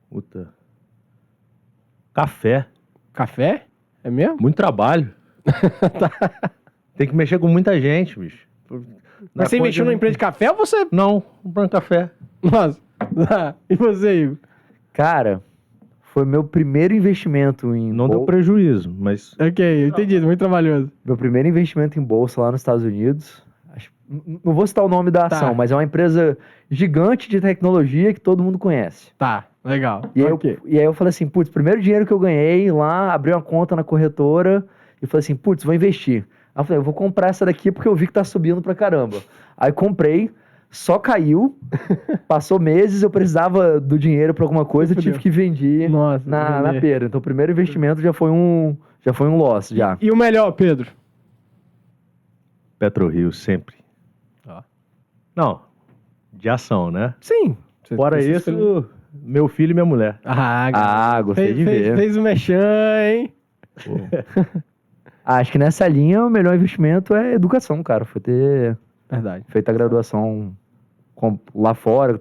Puta. Café. Café? É mesmo? Muito trabalho. Tem que mexer com muita gente, bicho. Mas você investiu numa empresa de café ou você... Não, comprando café. Nossa. E você, Igor? Cara, foi meu primeiro investimento em... Não deu prejuízo, mas... Ok, entendido. Muito trabalhoso. Meu primeiro investimento em bolsa lá nos Estados Unidos. Não vou citar o nome da ação, mas é uma empresa gigante de tecnologia que todo mundo conhece. Tá, legal. E aí, Ok. e aí eu falei assim, putz, primeiro dinheiro que eu ganhei lá, abri uma conta na corretora e falei assim, putz, vou investir. Aí eu falei, eu vou comprar essa daqui porque eu vi que tá subindo pra caramba. Aí comprei, só caiu, passou meses, eu precisava do dinheiro pra alguma coisa, tive que vender Nossa, na vender. perda. Então o primeiro investimento já foi um loss, já. E o melhor, Pedro? PetroRio, sempre. Ó. Não, de ação, né? Sim. Fora Você isso, escolheu. meu filho e minha mulher. Gostei de ver. Fez o mexão, hein? Acho que nessa linha o melhor investimento é educação, cara. Foi ter Verdade. feito a graduação lá fora.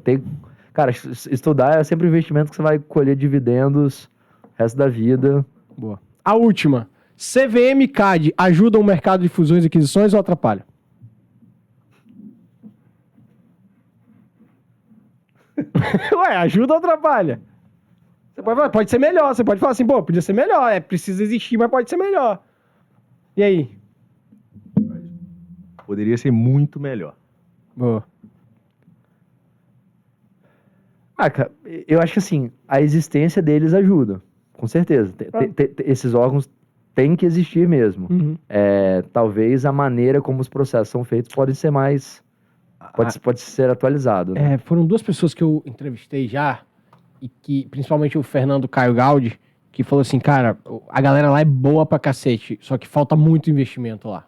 Cara, estudar é sempre um investimento que você vai colher dividendos o resto da vida. Boa. A última. CVM e CAD ajudam o mercado de fusões e aquisições ou atrapalham? Ué, ajuda ou atrapalha? Você pode falar, pode ser melhor. Você pode falar assim, pô, podia ser melhor. Precisa existir, mas pode ser melhor. E aí? Poderia ser muito melhor. Boa. Cara, eu acho que assim, a existência deles ajuda, com certeza. Esses órgãos têm que existir mesmo. Uhum. Talvez a maneira como os processos são feitos pode ser mais... Pode ser atualizado. Né? Foram duas pessoas que eu entrevistei já, e que, principalmente o Fernando Caio Gaudi, que falou assim, cara, a galera lá é boa pra cacete, só que falta muito investimento lá.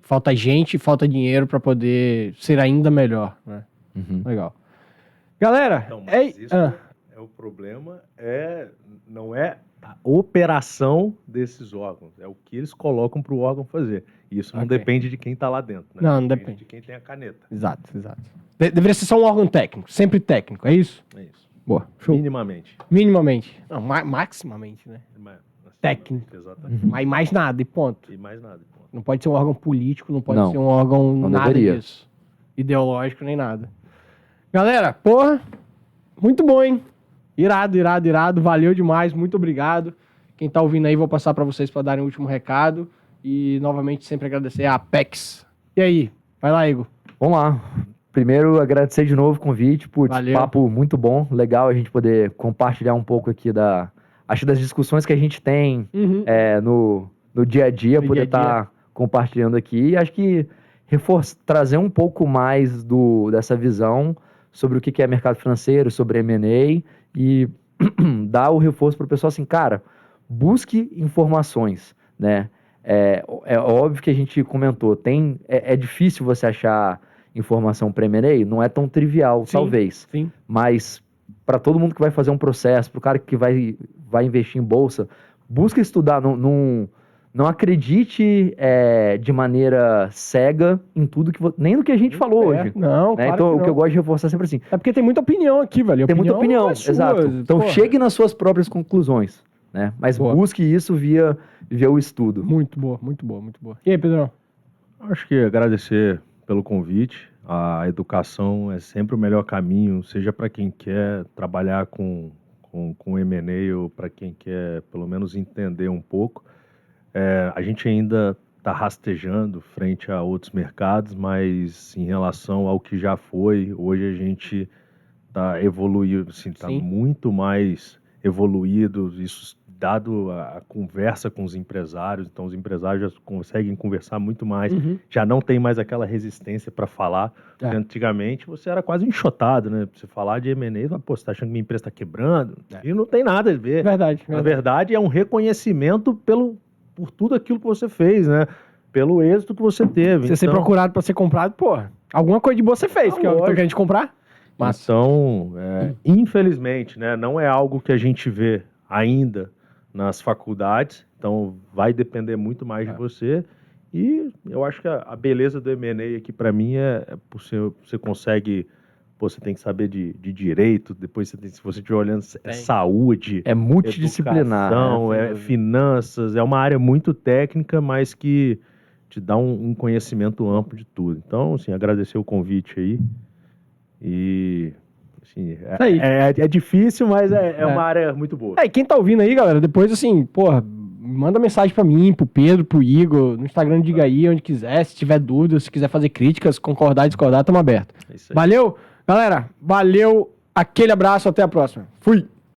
Falta gente, falta dinheiro pra poder ser ainda melhor, né? Uhum. Legal. Galera, Então, mas isso é o problema, não é a operação desses órgãos, é o que eles colocam para o órgão fazer. E isso não Ok. depende de quem está lá dentro, né? Não depende. de quem tem a caneta. Exato. Deveria ser só um órgão técnico, sempre técnico, é isso? É isso. Boa, show. Minimamente. Minimamente. Não, maximamente, né? Mas, assim, Técnico. Exatamente. Mas mais nada, e ponto. E mais nada. Ponto. Não pode ser um órgão político, não pode Não. ser um órgão Não nada deveria. disso. Ideológico, nem nada. Galera, porra, muito bom, hein? Irado. Valeu demais, muito obrigado. Quem tá ouvindo aí, vou passar pra vocês pra darem o último recado. E, novamente, sempre agradecer a Apex. E aí? Vai lá, Igor. Vamos lá. Primeiro, agradecer de novo o convite. Putz, Valeu. papo muito bom. Legal a gente poder compartilhar um pouco aqui acho das discussões que a gente tem no dia a dia, No poder dia a dia. estar compartilhando aqui. E acho que trazer um pouco mais dessa visão sobre o que é mercado financeiro, sobre M&A e dar o reforço para o pessoal assim, cara, busque informações, né? É óbvio que a gente comentou, é difícil você achar informação para M&A, não é tão trivial, Sim. talvez. Sim. Mas para todo mundo que vai fazer um processo, para o cara que vai investir em bolsa, busca estudar, não acredite de maneira cega em tudo nem no que a gente falou hoje. Não, Né? claro Então, que o que não. eu gosto de reforçar sempre assim, É porque tem muita opinião aqui, velho. tem muita opinião, é sua, exato. Então porra. chegue nas suas próprias conclusões, né? Mas Boa. busque isso via o estudo. Muito boa. E aí, Pedrão? Acho que agradecer pelo convite. A educação é sempre o melhor caminho, seja para quem quer trabalhar com M&A ou para quem quer pelo menos entender um pouco. A gente ainda está rastejando frente a outros mercados, mas em relação ao que já foi, hoje a gente está evoluindo, assim, está Sim. muito mais evoluído, isso dado a conversa com os empresários, então os empresários já conseguem conversar muito mais, já não tem mais aquela resistência para falar. É. Antigamente você era quase enxotado, né? Você falar de M&A, pô, você tá achando que minha empresa está quebrando? E não tem nada a ver. Verdade. Na verdade, é um reconhecimento por tudo aquilo que você fez, né? Pelo êxito que você teve. Você ser procurado pra ser comprado, porra. Alguma coisa de boa você fez, porque eu tô lógico. querendo te comprar. Mas Então, infelizmente, né, não é algo que a gente vê ainda nas faculdades, então vai depender muito mais de você. E eu acho que a beleza do M&A aqui para mim é por você consegue, pô, você tem que saber de direito, depois se você estiver olhando saúde, É multidisciplinar. educação, né? finanças, é uma área muito técnica, mas que te dá um conhecimento amplo de tudo. Então, assim, agradecer o convite aí. E assim, aí. é difícil, mas é uma área muito boa. e quem tá ouvindo aí, galera, depois assim, porra, manda mensagem pra mim, pro Pedro, pro Igor, no Instagram, diga aí, onde quiser, se tiver dúvidas, se quiser fazer críticas, concordar, discordar, tamo aberto. É isso aí. Valeu, galera, valeu, aquele abraço, até a próxima. Fui!